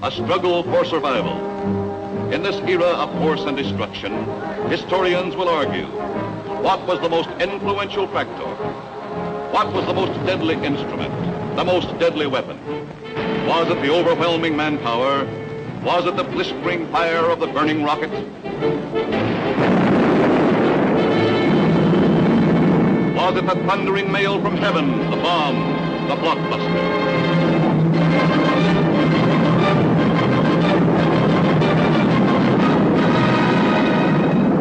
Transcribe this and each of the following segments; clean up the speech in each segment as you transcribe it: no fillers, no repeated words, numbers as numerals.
A struggle for survival. In this era of force and destruction, historians will argue, what was the most influential factor? What was the most deadly instrument, the most deadly weapon? Was it the overwhelming manpower? Was it the blistering fire of the burning rocket? Was it the thundering mail from heaven, the bomb, the blockbuster?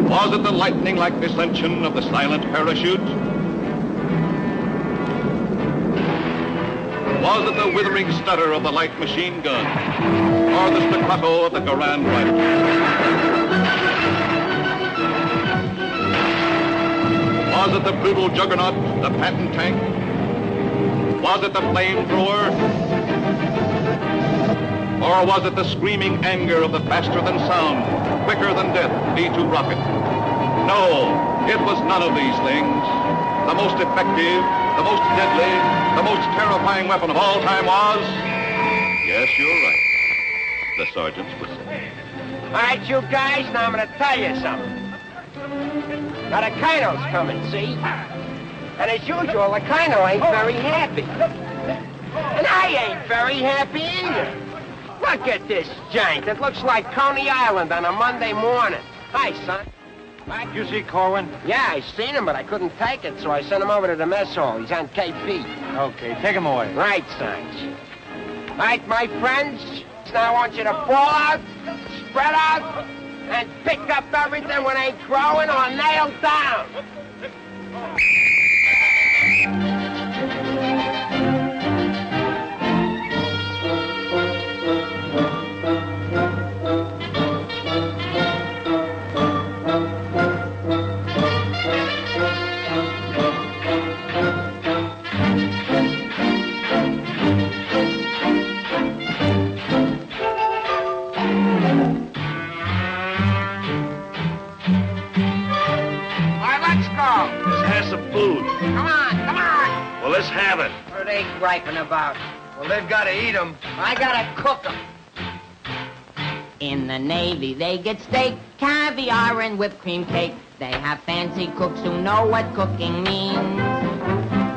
Was it the lightning-like descension of the silent parachute? Was it the withering stutter of the light machine gun? Or the staccato of the Garand rifle? Was it the brutal juggernaut, the Patton tank? Was it the flamethrower? Or was it the screaming anger of the faster-than-sound, quicker-than-death B-2 rocket? No, it was none of these things. The most effective, the most deadly, the most terrifying weapon of all time was... Yes, you're right. The sergeant's whistle. All right, you guys, now I'm going to tell you something. Now, the Colonel's coming, see? And as usual, the Colonel ain't very happy. And I ain't very happy either. Look at this jank. It looks like Coney Island on a Monday morning. Hi, son. Did you see Corwin? Yeah, I seen him, but I couldn't take it, so I sent him over to the mess hall. He's on KP. Okay, take him away. Right, Sarge. All right, my friends. Now I want you to fall out, spread out, and pick up everything when ain't growing or nailed down. Let's have it. What are they griping about? Well, they've got to eat them. I gotta cook them. In the Navy, they get steak, caviar, and whipped cream cake. They have fancy cooks who know what cooking means.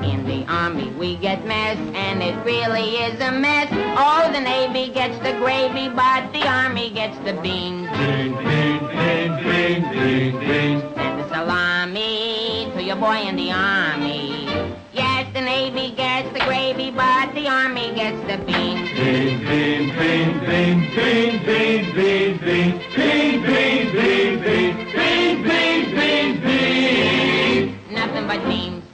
In the Army, we get mess, and it really is a mess. Oh, the Navy gets the gravy, but the Army gets the beans. Beans, beans, beans, beans, beans, beans. Send the salami to your boy in the Army. Yes, the Navy gets the gravy, but the Army gets the beans. Beans, beans, beans, beans, beans, beans, beans, beans, beans, beans, beans, beans, beans, beans, beans. Nothing but beans.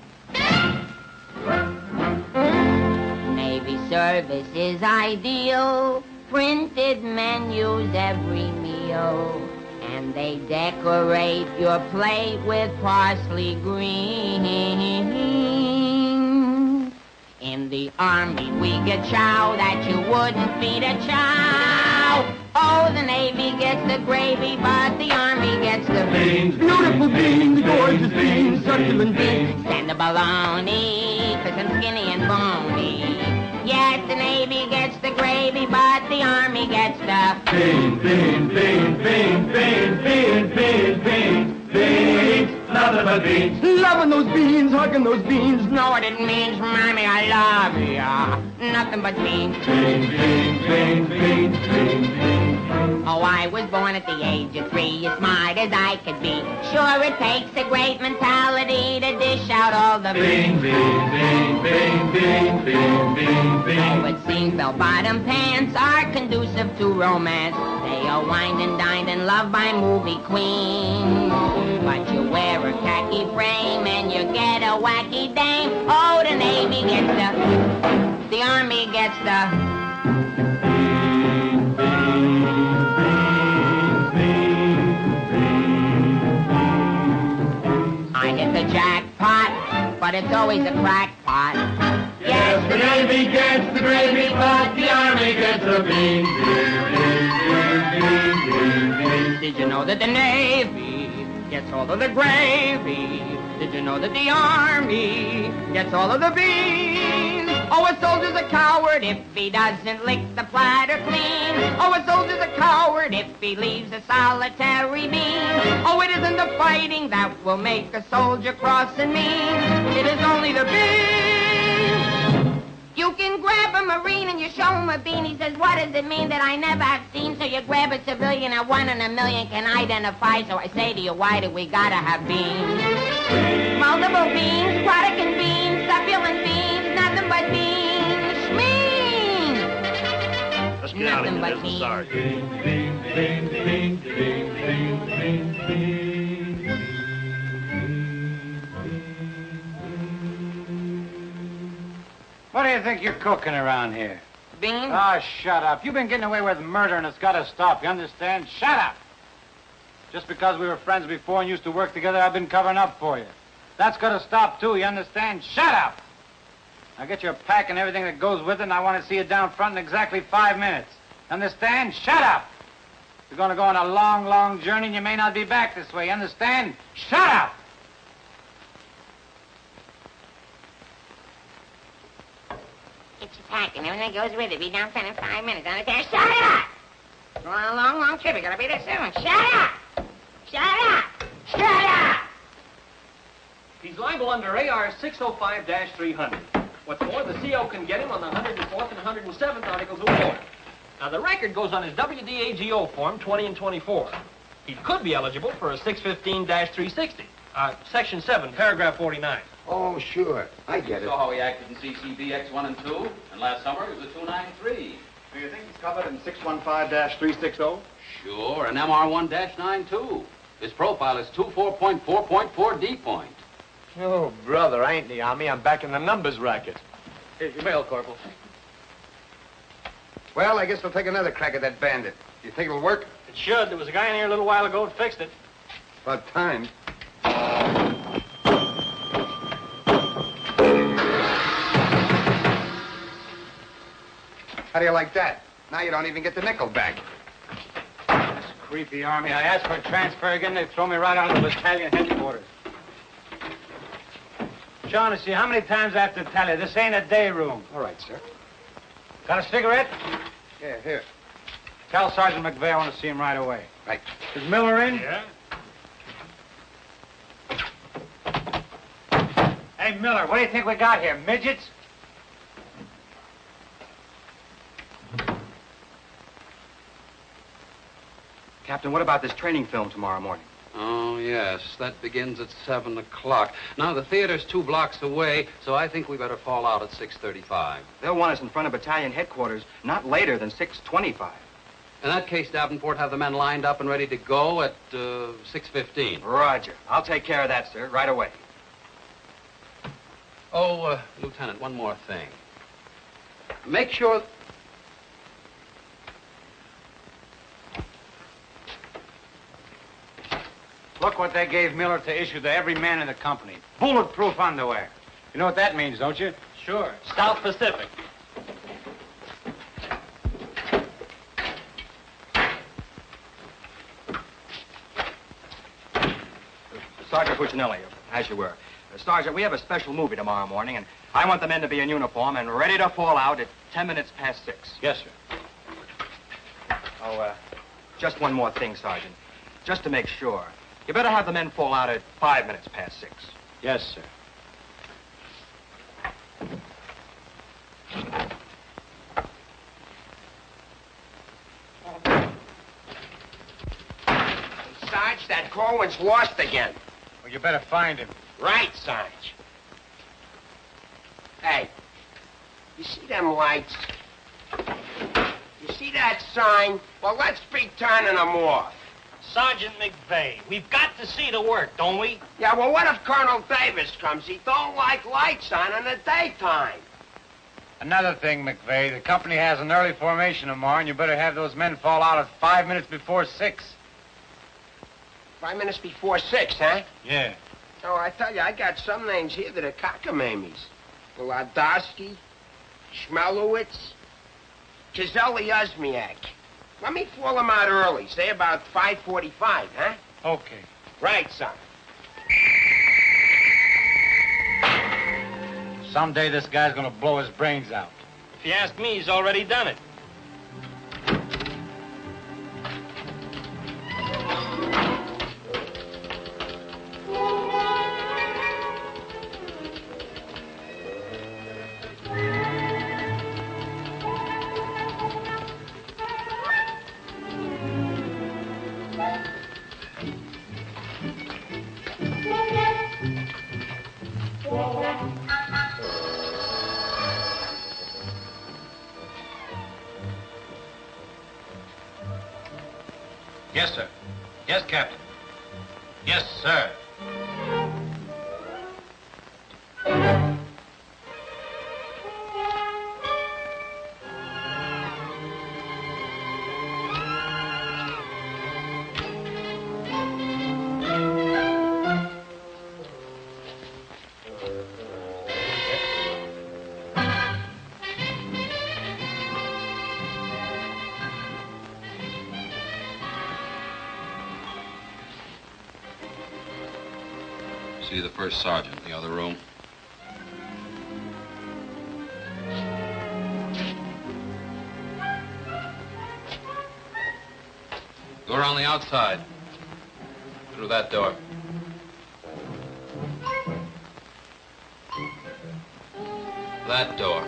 Navy service is ideal. Printed menus every meal. And they decorate your plate with parsley green. In the army we get chow that you wouldn't feed a chow. Oh, the Navy gets the gravy, but the Army gets the Beans, beautiful beans, gorgeous beans, succulent beans. Stand the baloney, 'cause I'm skinny and bony. Yes, the Navy gets the gravy, but the Army gets the Beans, beans, beans, beans, beans, beans, beans, beans, beans, nothing but beans. Loving those beans, hugging those beans. know what it means, Mommy, I love ya. Nothing but beans. Beans, beans, beans, beans, beans, beans. Oh, I was born at the age of 3, as smart as I could be. Sure, it takes a great mentality to dish out all the Beans, beans, beans, beans, beans, beans, beans, beans. Oh, it seems bell-bottom pants are conducive to romance. They are wined and dined and loved by movie queens. But you wear a khaki frame and you get a wacky dame. Oh, the Navy gets the Army gets the I hit the jackpot, but it's always a crackpot. Yes, the Navy gets the gravy, but the Army gets the beans. Beans, beans, beans, beans. Did you know that the Navy gets all of the gravy? Did you know that the Army gets all of the beans? Oh, a soldier's a coward if he doesn't lick the platter clean. Oh, a soldier's a coward if he leaves a solitary bean. Oh, it isn't the fighting that will make a soldier cross and mean. It is only the beans. You can grab a Marine and you show him a bean. He says, what does it mean that I never have seen? So you grab a civilian and 1 in a million can identify. So I say to you, why do we gotta have beans? Multiple beans, Protestant beans, succulent beans, nothing but beans. Schmeans! Let's get out of Nothing here. but There's a sergeant. Beans, beans, beans, beans, beans, beans, beans, beans. What do you think you're cooking around here? Beans? Oh, shut up. You've been getting away with murder and it's got to stop. You understand? Shut up. Just because we were friends before and used to work together, I've been covering up for you. That's got to stop, too. You understand? Shut up. Now get your pack and everything that goes with it, and I want to see you down front in exactly 5 minutes. Understand? Shut up. You're going to go on a long, long journey, and you may not be back this way. Understand? Shut up. Get your pack and everything that goes with it. Be down front in 5 minutes. Understand? Shut up! We're on a long, long trip. You're gonna be there soon. Shut up! Shut up! Shut up! He's liable under AR 605-300. What's more, the CO can get him on the 104th and 107th Articles of War. Now, the record goes on his WDAGO form 20 and 24. He could be eligible for a 615-360. Section 7, paragraph 49. Oh, sure. I get it. Saw how he acted in CCB X1 and 2, and last summer he was a 293. Do you think he's covered in 615-360? Sure, and MR1-92. His profile is 24.4.4 D point. Oh, brother, I ain't in the Army. I'm back in the numbers racket. Here's your mail, Corporal. Well, I guess we'll take another crack at that bandit. You think it'll work? It should. There was a guy in here a little while ago that fixed it. About time. How do you like that? Now you don't even get the nickel back. This creepy Army. I asked for a transfer again, they throw me right out of the battalion headquarters. Shaughnessy, how many times I have to tell you, this ain't a day room. All right, sir. Got a cigarette? Yeah, here. Tell Sergeant McVeigh I want to see him right away. Right. Is Miller in? Yeah? Hey, Miller, what do you think we got here, midgets? Captain, what about this training film tomorrow morning? Oh, yes, that begins at 7 o'clock. Now, the theater's 2 blocks away, so I think we better fall out at 6:35. They'll want us in front of battalion headquarters not later than 6:25. In that case, Davenport, have the men lined up and ready to go at 6:15. Roger. I'll take care of that, sir, right away. Oh, Lieutenant, one more thing. Make sure... Look what they gave Miller to issue to every man in the company. Bulletproof underwear. You know what that means, don't you? Sure. South Pacific. Sergeant Puccinelli, as you were. Sergeant, we have a special movie tomorrow morning, and I want the men to be in uniform and ready to fall out at 10 minutes past 6. Yes, sir. Oh, just one more thing, Sergeant. Just to make sure. You better have the men fall out at 5 minutes past 6. Yes, sir. Sarge, that Corwin's lost again. Well, you better find him. Right, Sarge. Hey, you see them lights? You see that sign? Well, let's be turning them off. Sergeant McVeigh, we've got to see the work, don't we? Yeah, well, what if Colonel Davis comes? He don't like lights on in the daytime. Another thing, McVeigh, the company has an early formation tomorrow, and you better have those men fall out at 5 minutes before 6. 5 minutes before 6, huh? Yeah. Oh, I tell you, I got some names here that are cockamammies. Wladowski, Schmelowitz, Kazelli Uzmiak. Let me fall them out early, say about 5:45, huh? Okay. Right, son. Someday this guy's gonna blow his brains out. If you ask me, he's already done it. Yes, sir. Yes, Captain. Yes, sir. See the first sergeant in the other room. Go around the outside. Through that door. That door.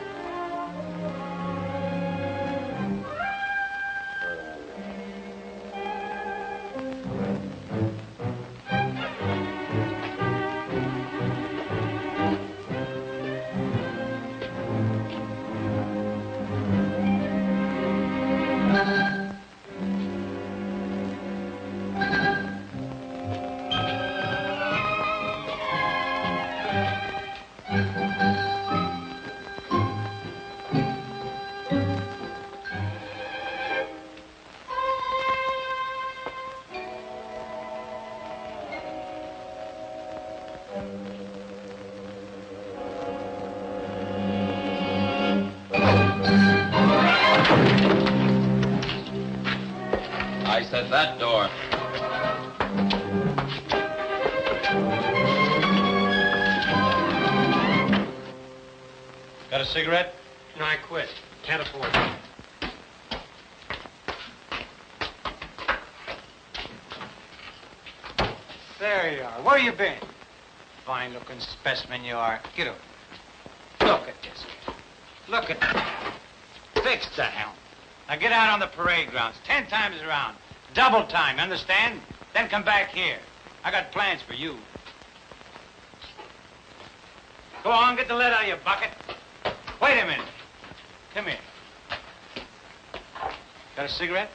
I said that door. Got a cigarette? No, I quit. Can't afford it. There you are. Where you been? Fine-looking specimen you are. Get up. Look at this. Look at that. Fix the helm. Now get out on the parade grounds 10 times around. Double time, you understand? Then come back here. I got plans for you. Go on, get the lead out of your bucket. Wait a minute. Come here. Got a cigarette?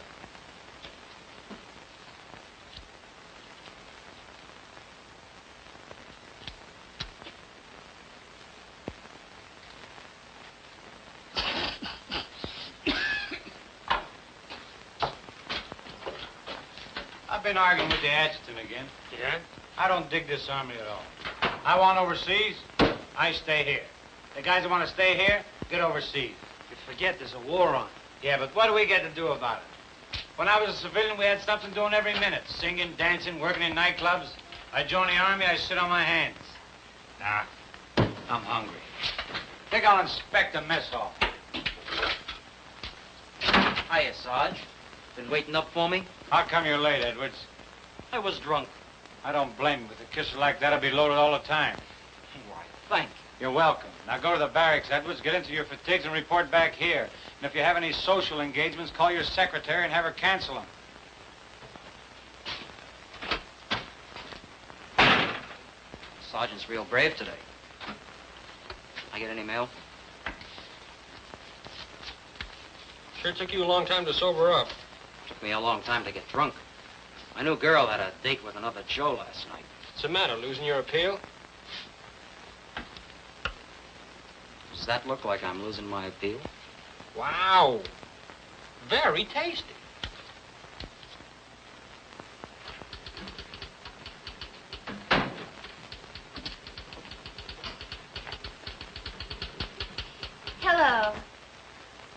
I've been arguing with the adjutant again. Yeah? I don't dig this army at all. I want overseas, I stay here. The guys that want to stay here, get overseas. You forget there's a war on. Yeah, but what do we get to do about it? When I was a civilian, we had something doing every minute. Singing, dancing, working in nightclubs. I joined the army, I sit on my hands. Nah, I'm hungry. Think I'll inspect the mess hall. Hiya, Sarge. Been waiting up for me? How come you're late, Edwards? I was drunk. I don't blame you. With a kisser like that, I'll be loaded all the time. Why, thank you. You're welcome. Now go to the barracks, Edwards, get into your fatigues and report back here. And if you have any social engagements, call your secretary and have her cancel them. Sergeant's real brave today. I get any mail? Sure took you a long time to sober up. Took me a long time to get drunk. My new girl had a date with another Joe last night. What's the matter, losing your appeal? Does that look like I'm losing my appeal? Wow. Very tasty. Hello.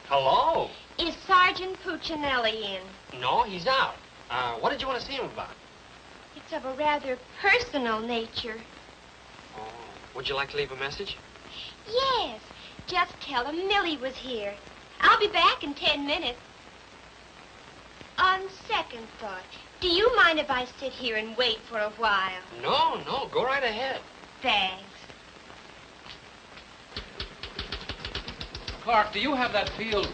Hello. Is Sergeant Puccinelli in? No, he's out. What did you want to see him about? It's of a rather personal nature. Oh, would you like to leave a message? Yes. Just tell him Millie was here. I'll be back in 10 minutes. On second thought, do you mind if I sit here and wait for a while? No, go right ahead. Thanks. Clark, do you have that field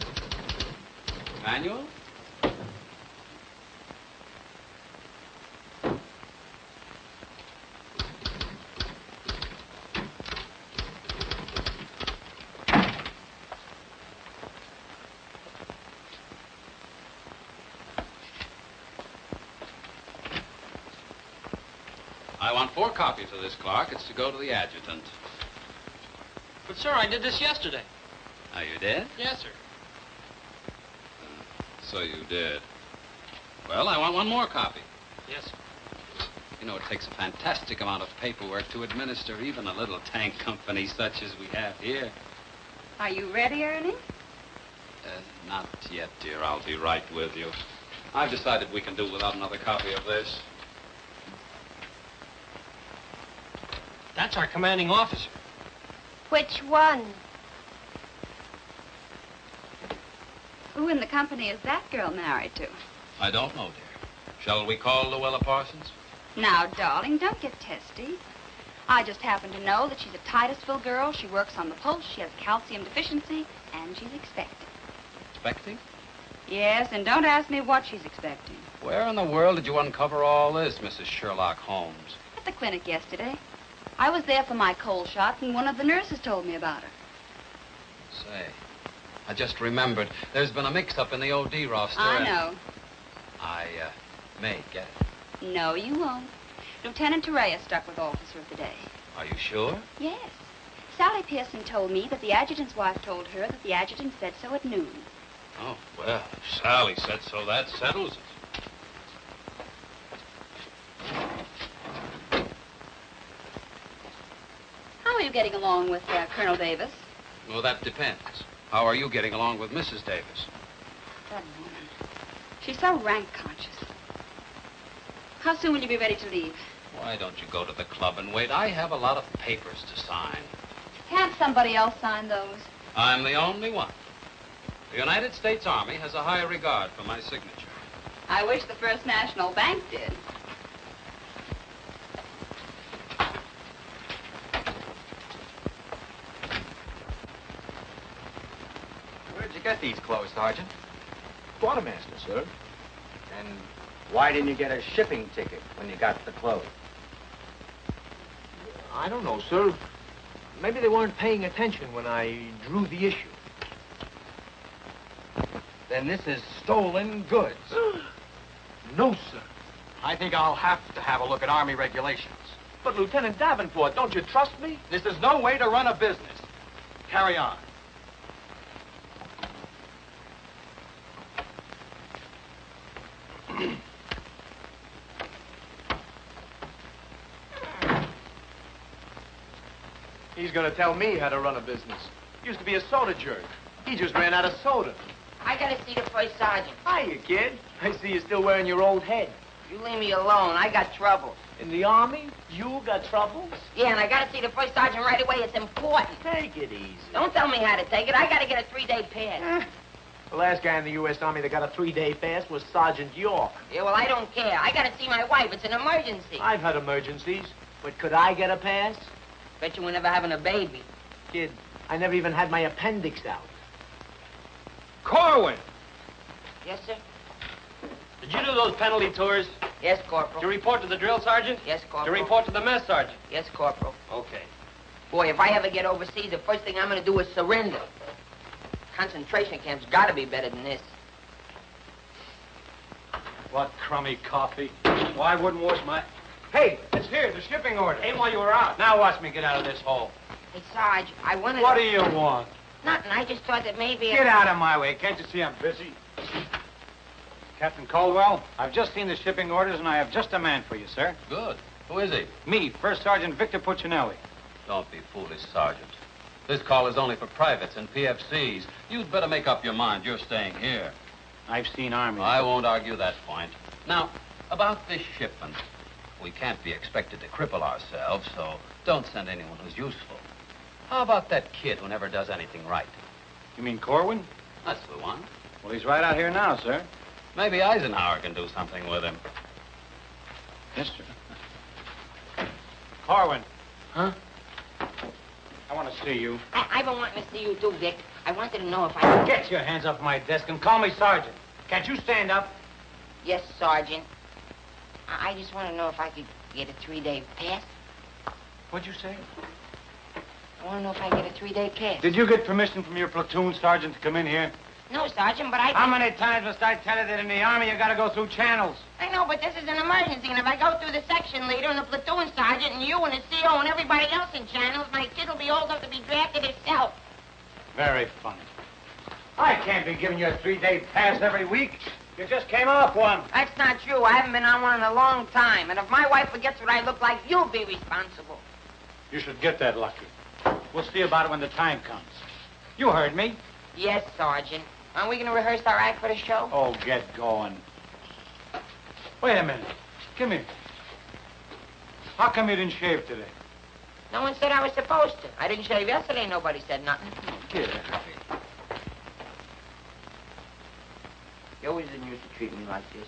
manual? I want 4 copies of this, Clark. It's to go to the adjutant. But, sir, I did this yesterday. Oh, you did? Yes, sir. So you did. Well, I want 1 more copy. Yes, sir. You know, it takes a fantastic amount of paperwork to administer even a little tank company such as we have here. Are you ready, Ernie? Not yet, dear. I'll be right with you. I've decided we can do without another copy of this. That's our commanding officer. Which one? Who in the company is that girl married to? I don't know, dear. Shall we call Luella Parsons? Now, darling, don't get testy. I just happen to know that she's a Titusville girl. She works on the pulse. She has calcium deficiency, and she's expecting. Expecting? Yes, and don't ask me what she's expecting. Where in the world did you uncover all this, Mrs. Sherlock Holmes? At the clinic yesterday. I was there for my cold shots, and one of the nurses told me about her. Say, I just remembered. There's been a mix-up in the OD roster. I know. I may get it. No, you won't. Lieutenant Torreya stuck with Officer of the Day. Are you sure? Yes. Sally Pearson told me that the adjutant's wife told her that the adjutant said so at noon. Oh, well, if Sally said so, that settles it. How are you getting along with Colonel Davis? Well, that depends. How are you getting along with Mrs. Davis? That woman. She's so rank conscious. How soon will you be ready to leave? Why don't you go to the club and wait? I have a lot of papers to sign. Can't somebody else sign those? I'm the only one. The United States Army has a high regard for my signature. I wish the First National Bank did. Where'd you get these clothes, Sergeant? Quartermaster, sir. And why didn't you get a shipping ticket when you got the clothes? I don't know, sir. Maybe they weren't paying attention when I drew the issue. Then this is stolen goods. No, sir. I think I'll have to have a look at Army regulations. But, Lieutenant Davenport, don't you trust me? This is no way to run a business. Carry on. He's gonna tell me how to run a business. Used to be a soda jerk. He just ran out of soda. I gotta see the first sergeant. Hiya, kid. I see you're still wearing your old head. You leave me alone. I got trouble. In the Army? You got troubles? Yeah, and I gotta see the first sergeant right away. It's important. Take it easy. Don't tell me how to take it. I gotta get a 3-day pass. The last guy in the U.S. Army that got a 3-day pass was Sergeant York. Yeah, well, I don't care. I gotta see my wife. It's an emergency. I've had emergencies, but could I get a pass? Bet you were never having a baby. Kid, I never even had my appendix out. Corwin! Yes, sir? Did you do those penalty tours? Yes, Corporal. Did you report to the drill sergeant? Yes, Corporal. Did you report to the mess sergeant? Yes, Corporal. Okay. Boy, if I ever get overseas, the first thing I'm gonna do is surrender. Concentration camp's gotta be better than this. What crummy coffee. Well, I wouldn't wash my... Hey, it's here, the shipping order. Came while you were out. Now watch me get out of this hole. Hey, Sarge, I wanted What to... do you want? Nothing. I just thought that maybe... Get out of my way. Can't you see I'm busy? Captain Caldwell, I've just seen the shipping orders, and I have just a man for you, sir. Good. Who is he? Me, First Sergeant Victor Puccinelli. Don't be foolish, Sergeant. This call is only for privates and PFCs. You'd better make up your mind. You're staying here. I've seen Army. I won't argue that point. Now, about this shipment. We can't be expected to cripple ourselves, so don't send anyone who's useful. How about that kid who never does anything right? You mean Corwin? That's the one. Well, he's right out here now, sir. Maybe Eisenhower can do something with him. Yes, sir. Corwin. Huh? I want to see you. I've been wanting to see you too, Vic. I wanted to know if I... Get your hands off my desk and call me Sergeant. Can't you stand up? Yes, Sergeant. I just want to know if I could get a 3-day pass. What'd you say? I want to know if I get a 3-day pass. Did you get permission from your platoon sergeant to come in here? No, Sergeant, but I... How many times must I tell you that in the Army you gotta go through channels? I know, but this is an emergency, and if I go through the section leader and the platoon sergeant and you and the CO and everybody else in channels, my kid will be old enough to be drafted himself. Very funny. I can't be giving you a 3-day pass every week. You just came off one. That's not true. I haven't been on one in a long time, and if my wife forgets what I look like, you'll be responsible. You should get that lucky. We'll see about it when the time comes. You heard me. Yes, Sergeant. Aren't we going to rehearse our act for the show? Oh, get going. Wait a minute. Come here. How come you didn't shave today? No one said I was supposed to. I didn't shave yesterday. Nobody said nothing. Get out of here. You always didn't used to treat me like this.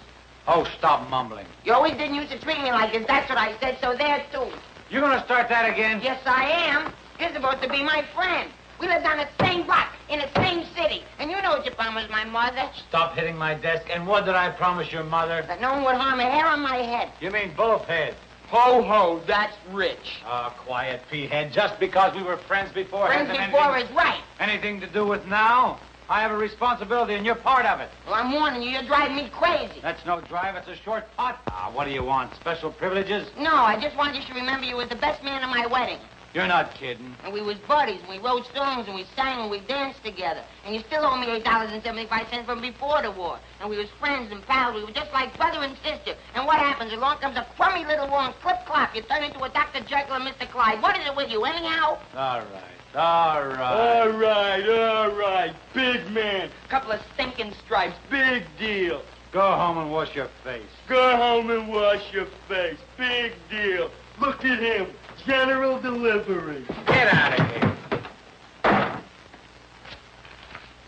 Oh, stop mumbling. You always didn't used to treat me like this. That's what I said, so there, too. You gonna start that again? Yes, I am. You're supposed to be my friend. We lived on the same block, in the same city. And you know what you promised my mother. Stop hitting my desk. And what did I promise your mother? That no one would harm a hair on my head. You mean both heads? Ho, ho, that's rich. Oh, quiet, P-head. Just because we were friends before... Friends hasn't before anything, is right. Anything to do with now? I have a responsibility, and you're part of it. Well, I'm warning you. You're driving me crazy. That's no drive. It's a short putt. Ah, what do you want? Special privileges? No, I just want you to remember you was the best man at my wedding. You're not kidding. And we was buddies, and we wrote songs, and we sang, and we danced together. And you still owe me $8.75 from before the war. And we was friends and pals. We were just like brother and sister. And what happens? Along comes a crummy little war and clip-clop. You turn into a Dr. Jekyll and Mr. Clyde. What is it with you, anyhow? All right, all right. All right. Big man. Couple of stinking stripes. Big deal. Go home and wash your face. Go home and wash your face. Big deal. Look at him. General delivery. Get out of here.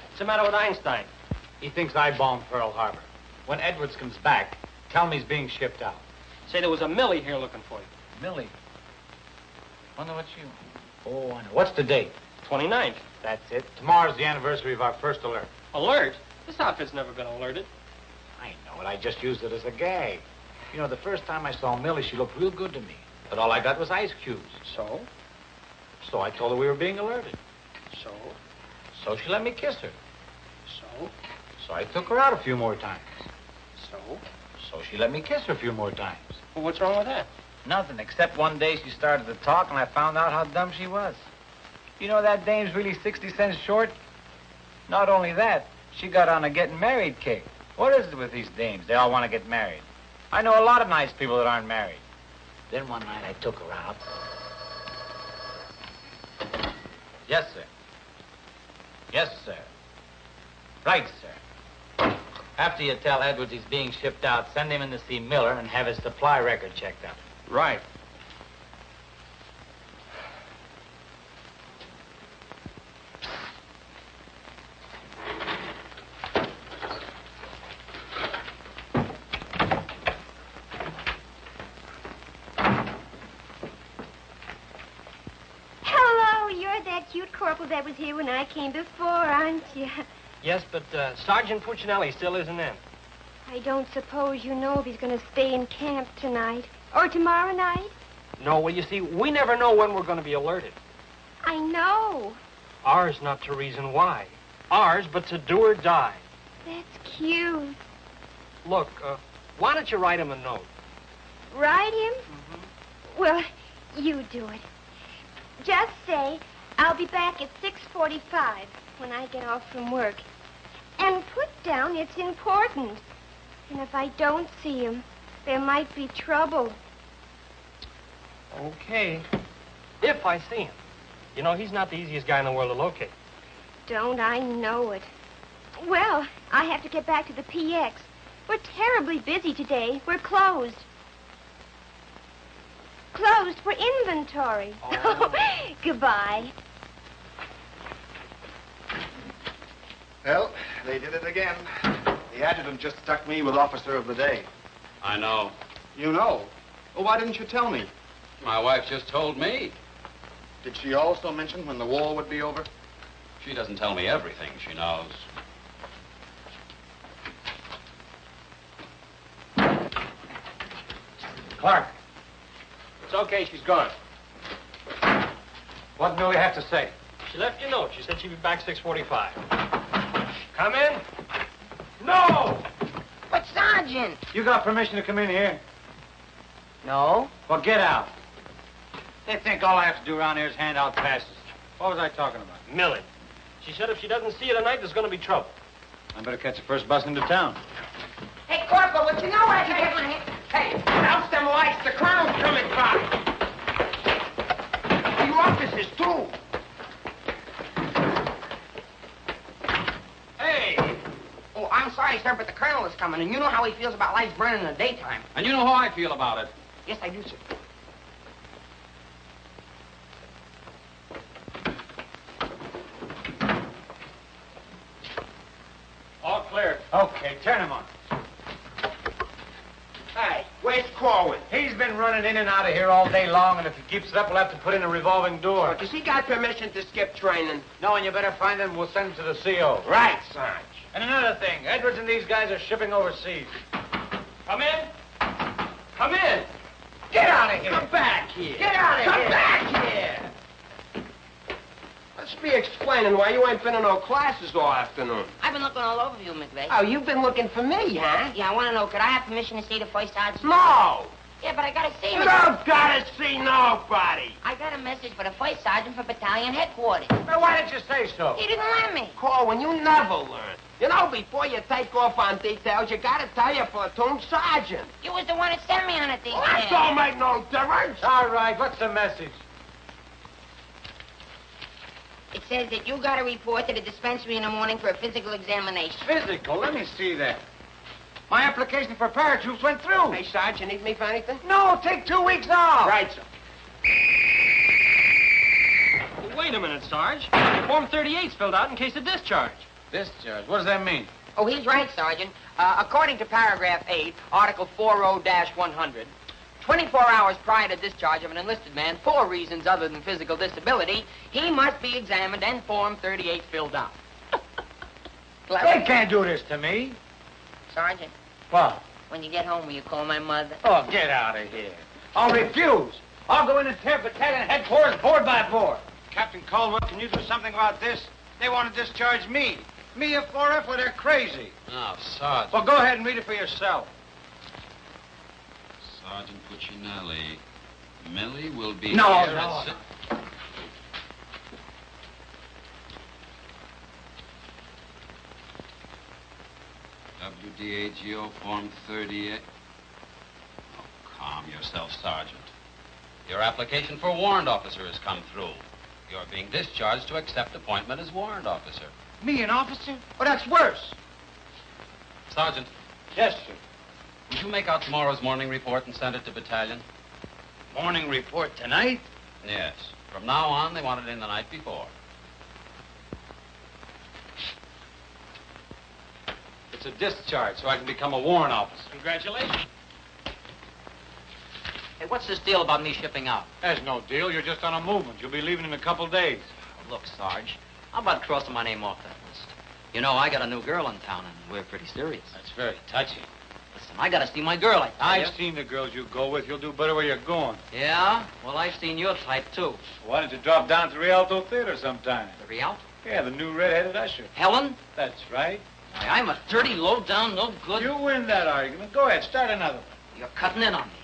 What's the matter with Einstein? He thinks I bombed Pearl Harbor. When Edwards comes back, tell me he's being shipped out. Say there was a Millie here looking for you. Millie? Wonder what you... Oh, I know. What's the date? 29th. That's it. Tomorrow's the anniversary of our first alert. Alert? This outfit's never been alerted. I know it. I just used it as a gag. You know, the first time I saw Millie, she looked real good to me. But all I got was ice cubes. So? So I told her we were being alerted. So? So she let me kiss her. So? So I took her out a few more times. So? So she let me kiss her a few more times. Well, what's wrong with that? Nothing, except one day she started to talk and I found out how dumb she was. You know that dame's really 60 cents short? Not only that, she got on a getting married kick. What is it with these dames? They all want to get married. I know a lot of nice people that aren't married. Then one night I took her out. Yes, sir. Yes, sir. Right, sir. After you tell Edwards he's being shipped out, send him in to see Miller and have his supply record checked out. Right. Hello, you're that cute corporal that was here when I came before, aren't you? Yes, but Sergeant Puccinelli still isn't in. I don't suppose you know if he's going to stay in camp tonight or tomorrow night? No, well, you see, we never know when we're going to be alerted. I know. Ours not to reason why. Ours, but to do or die. That's cute. Look, why don't you write him a note? Ride him? Well, you do it. Just say, I'll be back at 6:45 when I get off from work. And put down it's important. And if I don't see him, there might be trouble. Okay. If I see him. You know, he's not the easiest guy in the world to locate. Don't I know it? Well, I have to get back to the PX. We're terribly busy today. We're closed. Closed for inventory. Oh. Goodbye. Well, they did it again. The adjutant just stuck me with Officer of the Day. I know. You know? Well, why didn't you tell me? My wife just told me. Did she also mention when the war would be over? She doesn't tell me everything she knows. Clark, It's okay, she's gone. what did Millie have to say? She left you a note. She said she'd be back 6:45. Come in. No! But, Sergeant! You got permission to come in here? No. Well, get out. They think all I have to do around here is hand out passes. What was I talking about? Millie. She said if she doesn't see you tonight, there's going to be trouble. I better catch the first bus into town. Hey, Corporal, would you know where I can get my hand? Hey, douse them lights. The colonel's coming by. You officers, too. Hey. Oh, I'm sorry, sir, but the colonel is coming, and you know how he feels about lights burning in the daytime. And you know how I feel about it. Yes, I do, sir. All clear. Okay, turn him on. Hey, where's Corwin? He's been running in and out of here all day long, and if he keeps it up, we'll have to put in a revolving door. Does he got permission to skip training? No, and you better find him. We'll send him to the CO. Right, Sarge. And another thing, Edwards and these guys are shipping overseas. Come in. Come in. Get out of here. Come back here. Get out of Come here. back here. Let's be explaining why you ain't been in no classes all afternoon. I've been looking all over you, McVeigh. Oh, you've been looking for me, huh? Yeah, I want to know, could I have permission to see the first sergeant? No. Yeah, but I got to see You him. don't gotta see nobody. I got a message for the first sergeant for battalion headquarters. Well, why didn't you say so? He didn't let me. Corwin, you never learn. You know, before you take off on details, you gotta tell your platoon sergeant. You was the one that sent me on a detail. Well, that don't make no difference. All right, what's the message? It says that you got to report to the dispensary in the morning for a physical examination. Physical? Let me see that. My application for paratroops went through. Hey, Sarge, you need me for anything? No, take 2 weeks off. Right, sir. Well, wait a minute, Sarge. Form 38's filled out in case of discharge. Discharge. What does that mean? Oh, he's right, Sergeant. According to paragraph 8, Article 40-100, 24 hours prior to discharge of an enlisted man for reasons other than physical disability, he must be examined and Form 38 filled out. They can't do this to me. Sergeant, What? when you get home, will you call my mother? Oh, get out of here. I'll refuse. I'll go in and tear battalion headquarters board by board. Captain Caldwell, can you do something about this? They want to discharge me. Me, a 4F, well, they're crazy. Now, Sergeant. Well, go ahead and read it for yourself. Sergeant Puccinelli. Millie will be No, here no, at no. WDAGO Form 38. Oh, calm yourself, Sergeant. Your application for warrant officer has come through. You're being discharged to accept appointment as warrant officer. Me, an officer? Oh, that's worse. Sergeant. Yes, sir. Would you make out tomorrow's morning report and send it to battalion? Morning report tonight? Yes. From now on, they want it in the night before. It's a discharge, so I can become a warrant officer. Congratulations. Hey, what's this deal about me shipping out? There's no deal. You're just on a movement. You'll be leaving in a couple days. Look, Sarge, how about crossing my name off that list? You know, I got a new girl in town, and we're pretty serious. That's very touching. Listen, I gotta see my girl, I tell I've ya. seen the girls you go with. You'll do better where you're going. Yeah? Well, I've seen your type, too. Why don't you drop down to the Rialto Theater sometime? The Rialto? Yeah, the new red-headed usher. Helen? That's right. Why, I'm a dirty, low-down, no good... You win that argument. Go ahead, start another one. You're cutting in on me.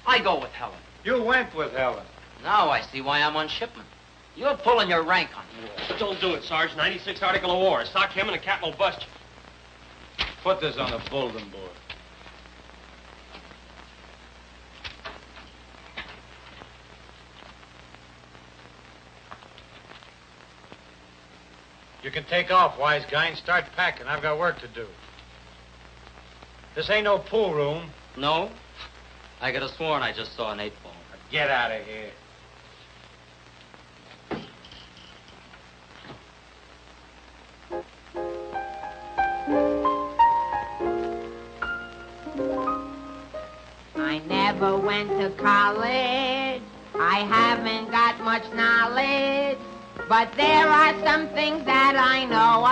I go with Helen. You went with Helen. Now I see why I'm on shipment. You're pulling your rank on me. Don't do it, Sarge. 96 article of war. Sock him and the captain will bust you. Put this on the bulletin board. You can take off, wise guy, and start packing. I've got work to do. This ain't no pool room. No? I could have sworn I just saw an 8-ball. Get out of here. I never went to college. I haven't got much knowledge. But there are some things that I know.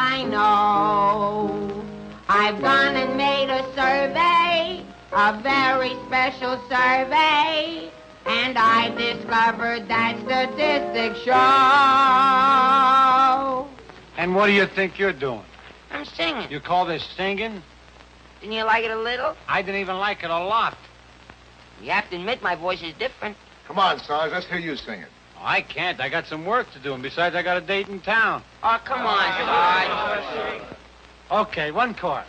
I've gone and made a survey, a very special survey, and I discovered that statistics show. And what do you think you're doing? I'm singing. You call this singing? Didn't you like it a little? I didn't even like it a lot. You have to admit my voice is different. Come on, Sarge, let's hear you sing it. Oh, I can't. I got some work to do, and besides, I got a date in town. Oh, come on, Sarge. Okay, one chorus.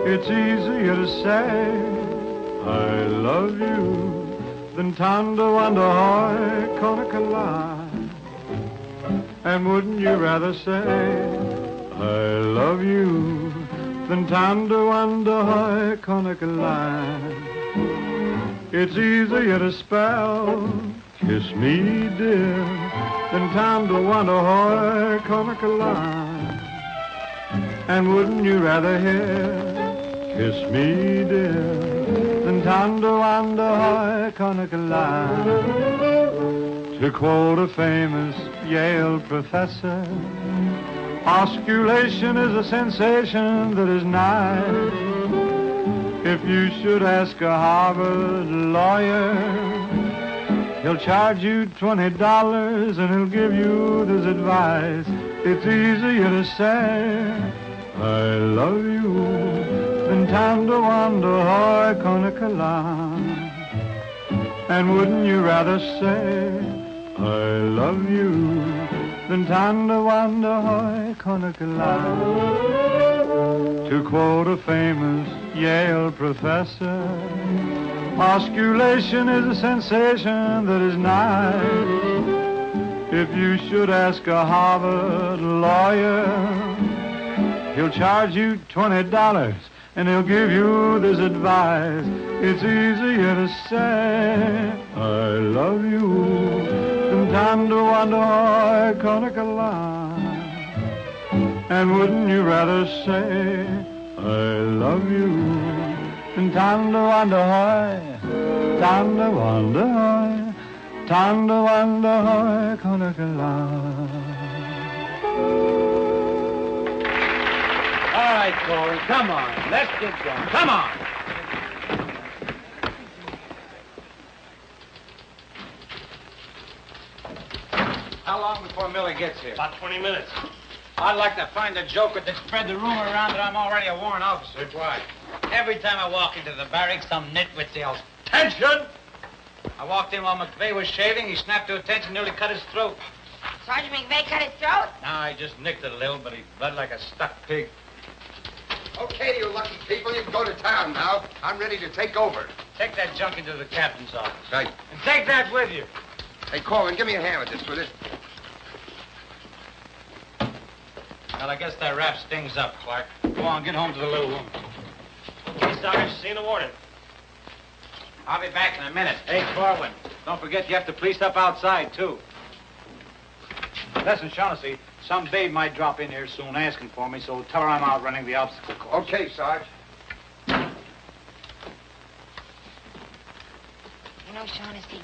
It's easier to say I love you than to wonder how Conakala. And wouldn't you rather say I love you than to wonder how Conakala? It's easier to spell kiss me dear than to wonder how Conakala. And wouldn't you rather hear kiss me, dear, than to wonder how Conakala? To quote a famous Yale professor, osculation is a sensation that is nigh. If you should ask a Harvard lawyer, he'll charge you $20 and he'll give you this advice. It's easier to say I love you than to wonder how Conakala. And wouldn't you rather say I love you than to wonder how Conakala? To quote a famous Yale professor, osculation is a sensation that is nigh. If you should ask a Harvard lawyer, he'll charge you $20 and he'll give you this advice. It's easier to say I love you than to wonder how Conakala. And wouldn't you rather say I love you than to wonder how, to wonder how Conakala. All right, Corey, come on. Let's get going. Come on. How long before Millie gets here? About 20 minutes. I'd like to find a joker that spread the rumor around that I'm already a warrant officer. Why? Every time I walk into the barracks, some nitwit yells, "Attention!" I walked in while McVeigh was shaving. He snapped to attention, nearly cut his throat. Sergeant McVeigh cut his throat? No, I just nicked it a little, but he bled like a stuck pig. Okay, you lucky people, you can go to town now. I'm ready to take over. Take that junk into the captain's office. Right. And take that with you. Hey, Corwin, give me a hand with this, will you? Well, I guess that wraps things up, Clark. Go on, get home to the little woman. Okay, Sarge, see you in the morning. I'll be back in a minute. Hey, Corwin, don't forget you have to police up outside, too. Listen, Shaughnessy, some babe might drop in here soon asking for me, so tell her I'm out running the obstacle course. Okay, Sarge. You know, Shaughnessy,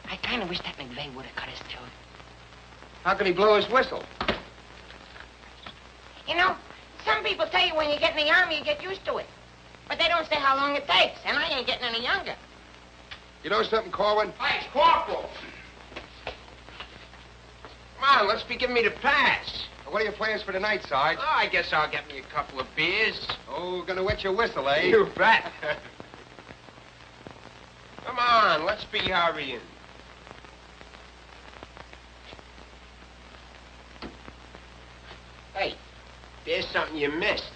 I kind of wish that McVeigh would have cut his tooth. How can he blow his whistle? You know, some people tell you when you get in the Army, you get used to it. But they don't say how long it takes, and I ain't getting any younger. You know something, Corwin? Hey, it's Corporal. Come on, let's be giving me the pass. What are your plans for tonight, Sarge? Oh, I guess I'll get me a couple of beers. Oh, gonna wet your whistle, eh? You bet. Come on, let's be hurrying. Hey, there's something you missed.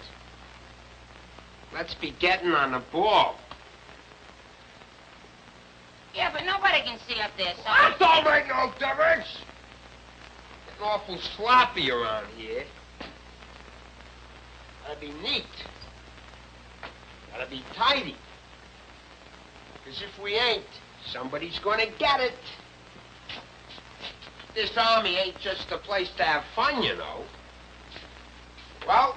Let's be getting on the ball. Yeah, but nobody can see up there, so... That don't make no difference. Getting awful sloppy around here. Gotta be neat. Gotta be tidy. Because if we ain't, somebody's gonna get it. This Army ain't just a place to have fun, you know. Well,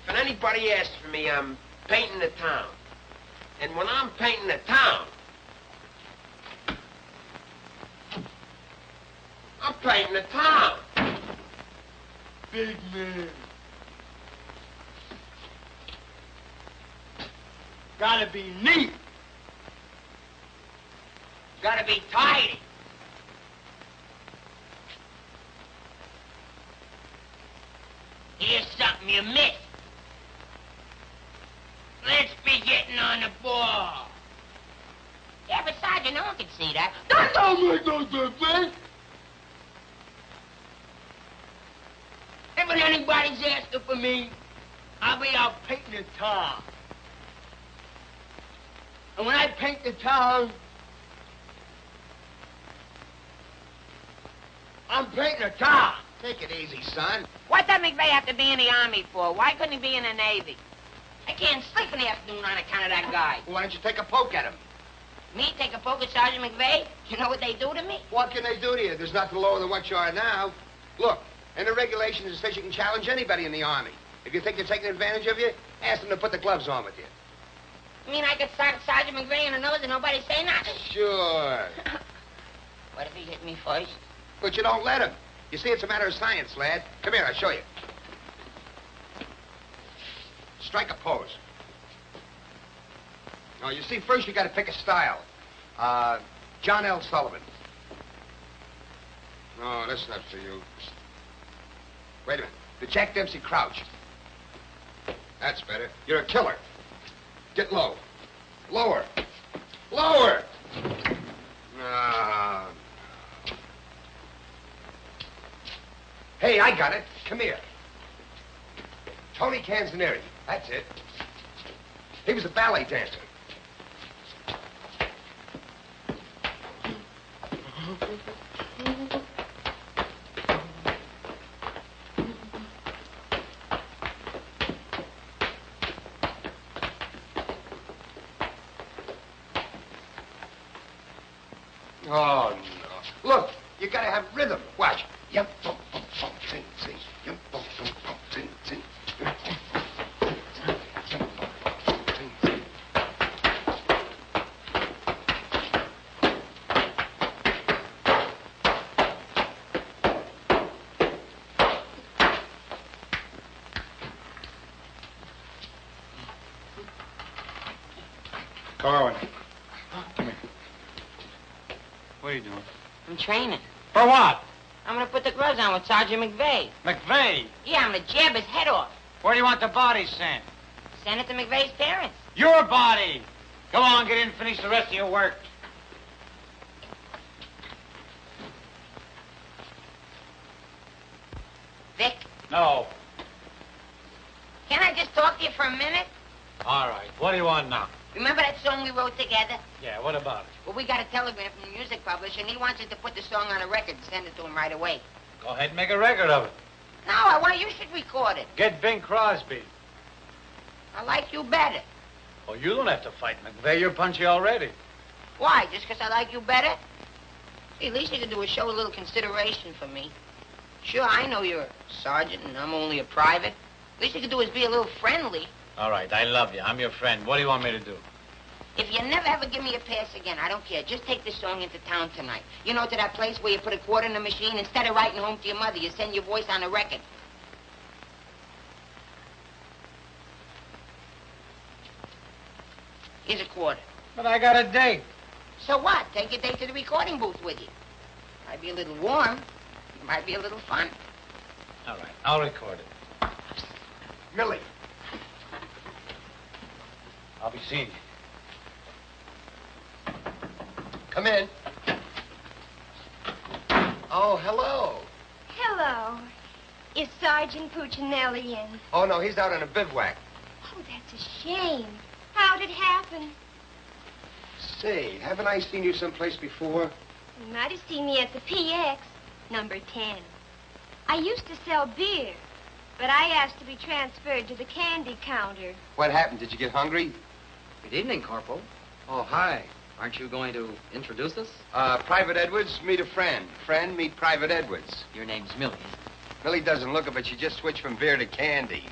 if anybody asks for me, I'm painting the town. And when I'm painting the town, I'm painting the town. Big man. Gotta be neat. Gotta be tidy. Here's something you missed. Let's be getting on the ball. Yeah, but Sergeant, no one can see that. That don't make no difference. And when anybody's asking for me, I'll be out painting the town. And when I paint the town, I'm painting the town. Take it easy, son. What does McVeigh have to be in the Army for? Why couldn't he be in the Navy? I can't sleep in the afternoon on account of that guy. Why don't you take a poke at him? Me take a poke at Sergeant McVeigh? You know what they do to me? What can they do to you? There's nothing lower than what you are now. Look, in the regulations, it says you can challenge anybody in the Army. If you think they're taking advantage of you, ask them to put the gloves on with you. You mean I could sock Sergeant McVeigh in the nose and nobody say nothing? Sure. What if he hit me first? But you don't let him. You see, it's a matter of science, lad. Come here, I'll show you. Strike a pose. Now, you see, first you got to pick a style. John L. Sullivan. No, that's not for you. Wait a minute. The Jack Dempsey Crouch. That's better. You're a killer. Get low. Lower. Lower! No. Hey, I got it. Come here. Tony Canzoneri. That's it. He was a ballet dancer. Oh, no. Look, you gotta have rhythm. Watch. Yum, bum, bum, bum, sing, sing. Yum, bum, bum, bum, sing, sing. Corwin. Come here. What are you doing? I'm training. For what? I'm gonna put the gloves on with Sergeant McVeigh. McVeigh. Yeah, I'm gonna jab his head off. Where do you want the body sent? Send it to McVeigh's parents. Your body. Go on, get in and finish the rest of your work. Vic, No. can Can I just talk to you for a minute? All right. What do you want now? Remember that song we wrote together? Yeah, what about it? Well, we got a telegram from the music publisher, and he wants us to put the song on a record and send it to him right away. Go ahead and make a record of it. No, I want you should record it. Get Bing Crosby. I like you better. Oh, you don't have to fight McVeigh. You're punchy already. Why? Just because I like you better? Hey, at least you could do is show a little consideration for me. Sure, I know you're a sergeant and I'm only a private. At least you could do is be a little friendly. All right, I love you. I'm your friend. What do you want me to do? If you never ever give me a pass again, I don't care. Just take this song into town tonight. You know, to that place where you put a quarter in the machine. Instead of writing home to your mother, you send your voice on a record. Here's a quarter. But I got a date. So what? Take your date to the recording booth with you. Might be a little warm. It might be a little fun. All right, I'll record it. Millie. I'll be seeing you. Come in. Oh, hello. Hello. Is Sergeant Puccinelli in? Oh, no, he's out on a bivouac. Oh, that's a shame. How'd it happen? Say, haven't I seen you someplace before? You might have seen me at the PX, number 10. I used to sell beer, but I asked to be transferred to the candy counter. What happened? Did you get hungry? Good evening, Corporal. Oh, hi. Aren't you going to introduce us? Private Edwards, meet a friend. Friend, meet Private Edwards. Your name's Millie. Millie doesn't look it, but she just switched from beer to candy.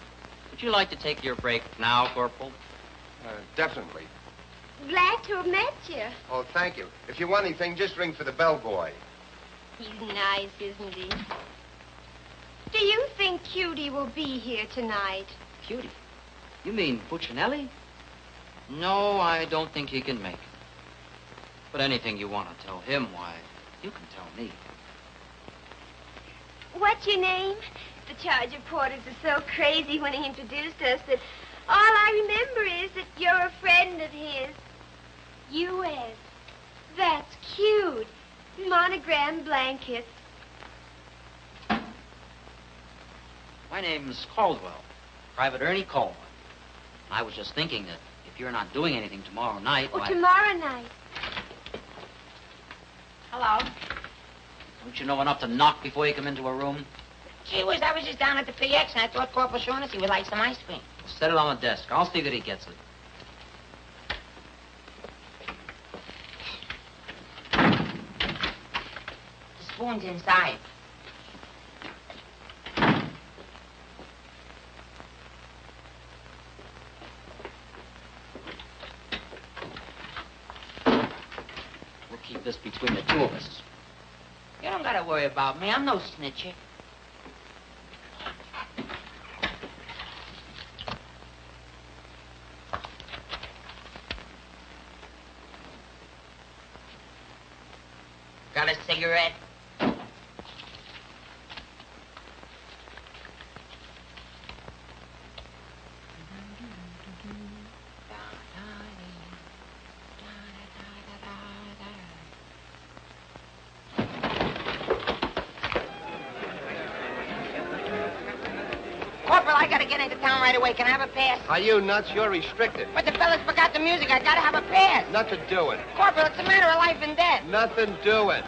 Would you like to take your break now, Corporal? Definitely. Glad to have met you. Oh, thank you. If you want anything, just ring for the bellboy. He's nice, isn't he? Do you think Cutie will be here tonight? Cutie? You mean Puccinelli? No, I don't think he can make it. But anything you want to tell him, why, you can tell me. What's your name? The charge reporters are so crazy when he introduced us that all I remember is that you're a friend of his. U.S. That's cute. Monogram blankets. My name's Caldwell, Private Ernie Caldwell. I was just thinking that if you're not doing anything tomorrow night, Oh, why... tomorrow night. Hello. Don't you know enough to knock before you come into a room? Gee whiz, I was just down at the PX and I thought Corporal Shaughnessy would like some ice cream. Set it on the desk. I'll see that he gets it. The spoon's inside. We'll keep this between the two of us. You don't gotta worry about me. I'm no snitcher. Got a cigarette? Corporal, I gotta get into town right away. Can I have a pass? Are you nuts? You're restricted. But the fellas forgot the music. I gotta have a pass. Nothing doing. Corporal, it's a matter of life and death. Nothing doing.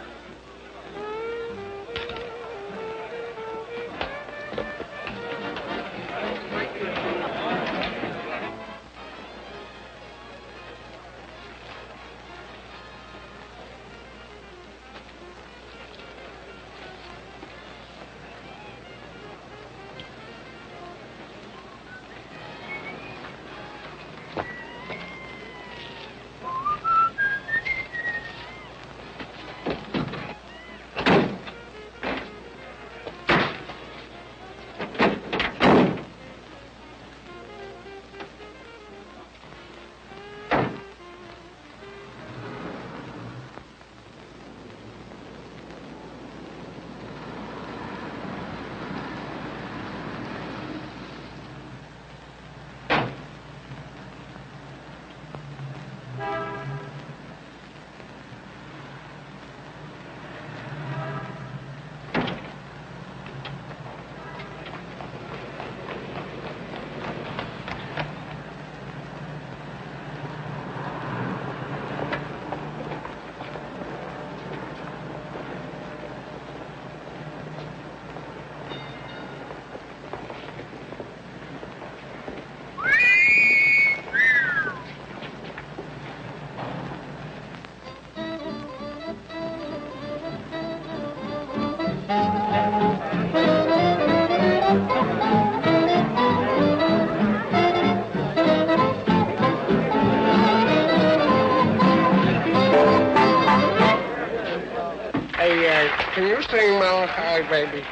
Hey, can you sing Melancholy Baby?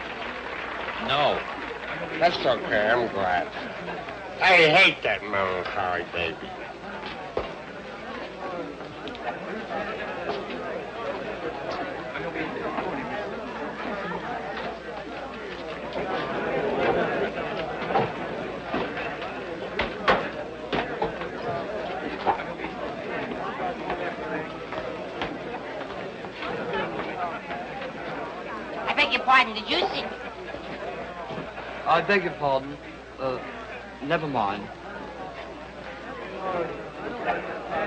No. That's okay, I'm glad. I hate that Melancholy Baby. I beg your pardon, did you sing? I beg your pardon. Never mind.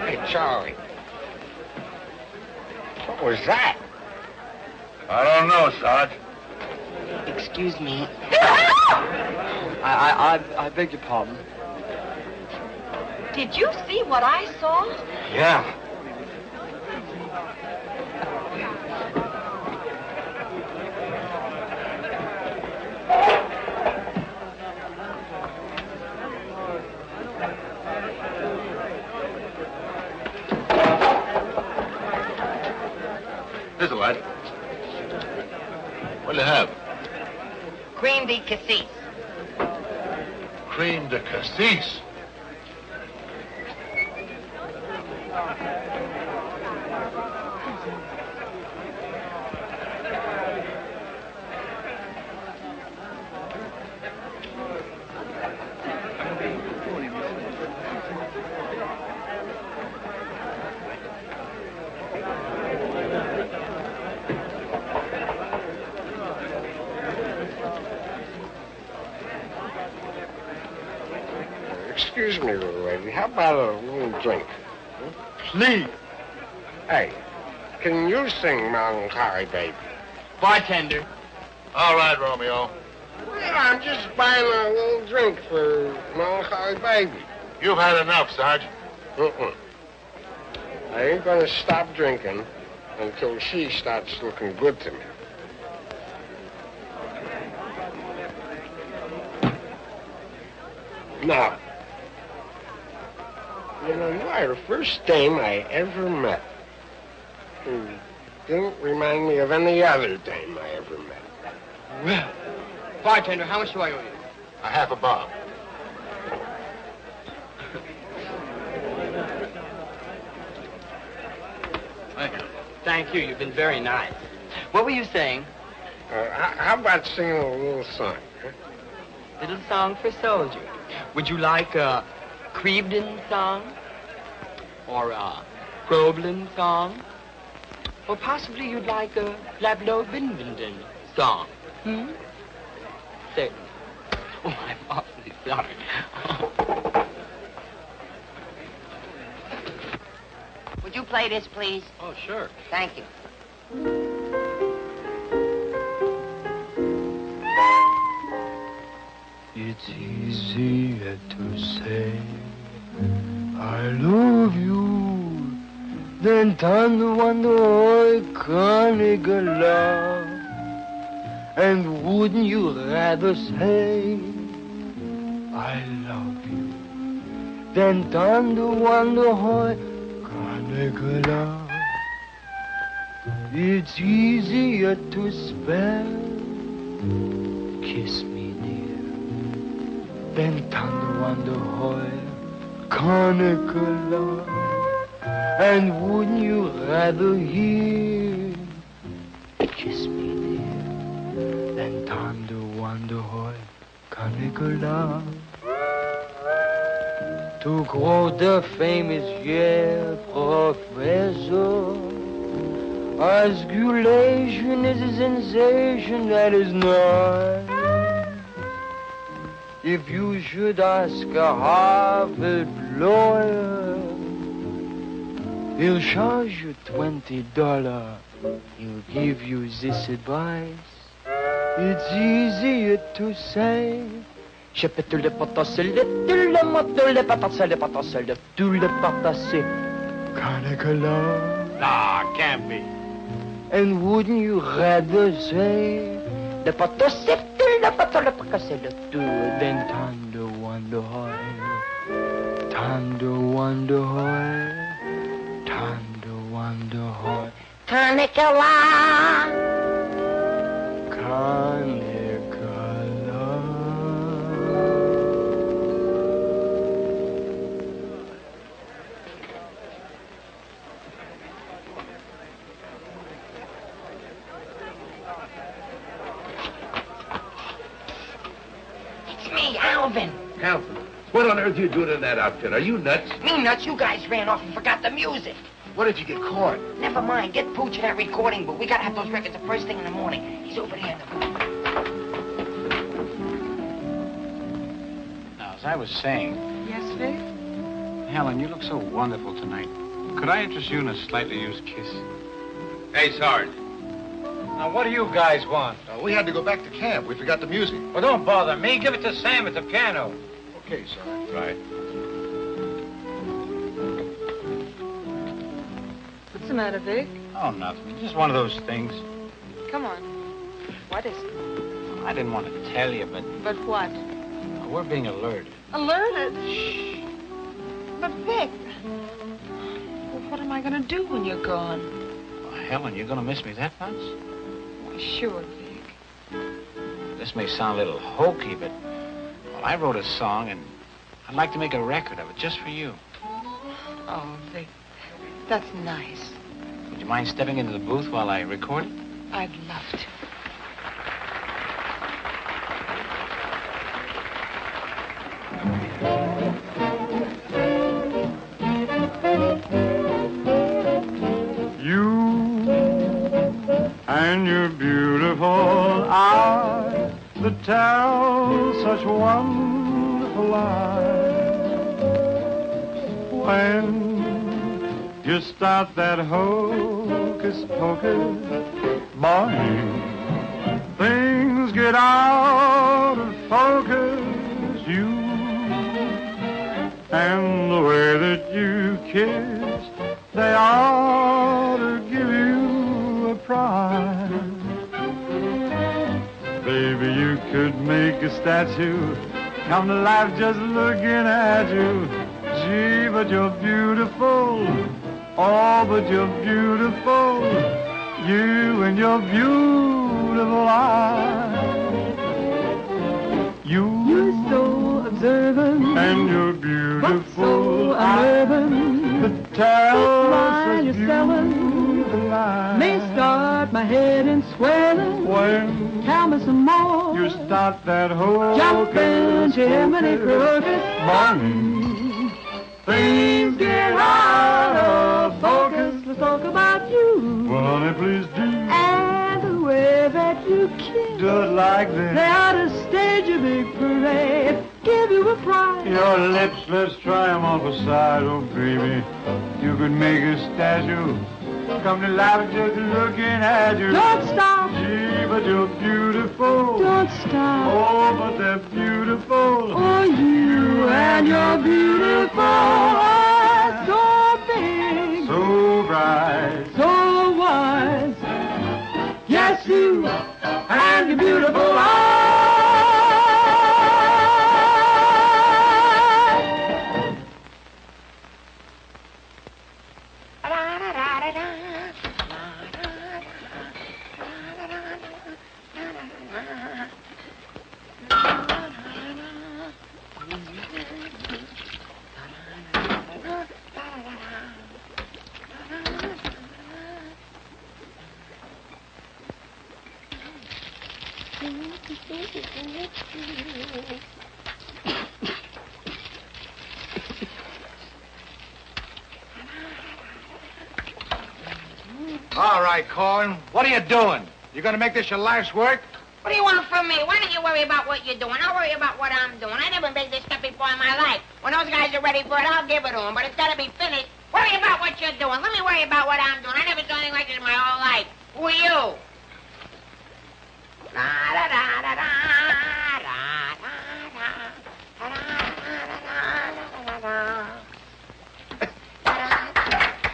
Hey, Charlie. What was that? I don't know, Sarge. Excuse me. I beg your pardon. Did you see what I saw? Yeah. Here's a lad. What'll you have? Cream de cassis. Cream de cassis. Excuse me, little lady. How about a little drink? Please. Hey, can you sing Melancholy Baby? Bartender. All right, Romeo. Well, I'm just buying a little drink for Melancholy Baby. You've had enough, Sarge. I ain't gonna stop drinking until she starts looking good to me. Now, you know, you are the first dame I ever met who didn't remind me of any other dame I ever met. Well, bartender, how much do I owe you? A half a bob. Thank you. Thank you. You've been very nice. What were you saying? How about singing a little song? Huh? Little song for soldier. Would you like a Creebden song? Or a Groblin song? Or possibly you'd like a Lablo Binvenden song? Certainly. Oh, I'm awfully sorry. Would you play this, please? Oh, sure. Thank you. It's easier to say I love you than to wonder I can't get love. And wouldn't you rather say I love you than to wonder how I can't get love? It's easier to spell kiss me then thunder wonder hoy, Conica. And wouldn't you rather hear kiss me dear than thunder wonder hoy, Conica. To quote the famous Yale professor, osculation is a sensation that is not. If you should ask a Harvard lawyer, he'll charge you $20. He'll give you this advice. It's easier to say. Je peux tout le potasser, tout le moto, le patasser, le patasser, tout le patasser. Canicula. Nah, can't be. And wouldn't you rather say the patasser, le patasser, le patasser, le tout, then thunder wonder hoy, thunder wonder hoy, thunder wonder hoy. Canicula. It's me, Alvin. Alvin, what on earth are you doing in that outfit? Are you nuts? Me nuts, you guys ran off and forgot the music. What if you get caught? Never mind, get Pooch in that recording booth. We gotta have those records the first thing in the morning. He's over there in the booth. Now, as I was saying, Yes, Vic? Helen, you look so wonderful tonight. Could I interest you in a slightly used kiss? Hey, Sarge. Now, what do you guys want? We had to go back to camp. We forgot the music. Well, don't bother me. Give it to Sam at the piano. Okay, Sarge. Right. What's the matter, Vic? Oh, nothing. Just one of those things. Come on. What is it? I didn't want to tell you, but But what? we're being alerted. Alerted? Shh. But, Vic, well, what am I going to do when you're gone? Well, Helen, you're going to miss me that much? Why, sure, Vic. This may sound a little hokey, but, well, I wrote a song, and I'd like to make a record of it just for you. Oh, Vic, that's nice. Would you mind stepping into the booth while I record it? I'd love to. You and your beautiful eyes that tell such wonderful lies. When you start that hocus pocus, boy, things get out of focus. You and the way that you kiss, they ought to give you a prize. Baby, you could make a statue come to life just looking at you. Gee, but you're beautiful. Oh, but you're beautiful. You and your beautiful eyes. You're so observant. And you're beautiful. So unnerving. The tell smile you're selling may start my head in swelling. When tell me some more. You start that whole jumping Jiminy Crocus. Morning, things get out of focus. Let's talk about you. Well, honey, please do. And the way that you kiss. Do it like this. They ought to stage a big parade. Give you a prize. Your lips, let's try them off a side, oh baby. You could make a statue come to life just looking at you. Don't stop. Gee, but you're beautiful. Don't stop. Oh, but they're beautiful. Oh, you and your beautiful eyes. So big. So bright. So wise. Yes, you and your beautiful eyes. All right, Corn. What are you doing? You gonna make this your life's work? What do you want from me? Why don't you worry about what you're doing? I'll worry about what I'm doing. I never made this stuff before in my life. When those guys are ready for it, I'll give it to them, but it's got to be finished. Worry about what you're doing. Let me worry about what I'm doing. I never saw anything like this in my whole life. Who are you?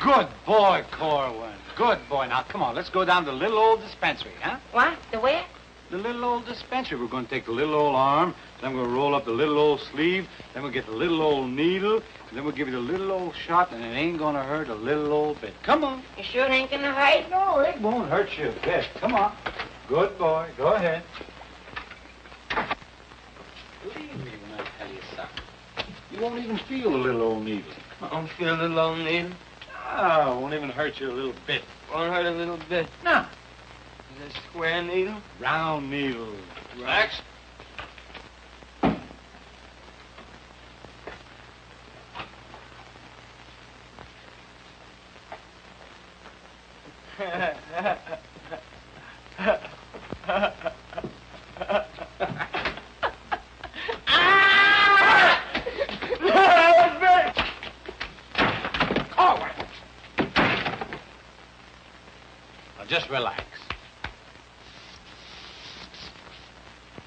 Good boy, Corwin. Good boy. Now, come on, let's go down to the little old dispensary, huh? What? The where? The little old dispensary. We're going to take the little old arm, then we're going to roll up the little old sleeve, then we'll get the little old needle, and then we'll give you the little old shot, and it ain't going to hurt a little old bit. Come on. You sure it ain't gonna hurt? No, it won't hurt you a bit. Come on. Good boy. Go ahead. Believe me when I tell you something. You won't even feel a little old needle. I don't feel a little old needle. Oh, won't even hurt you a little bit. Won't hurt a little bit. No. Is it a square needle? Round needle. Max? Now just relax.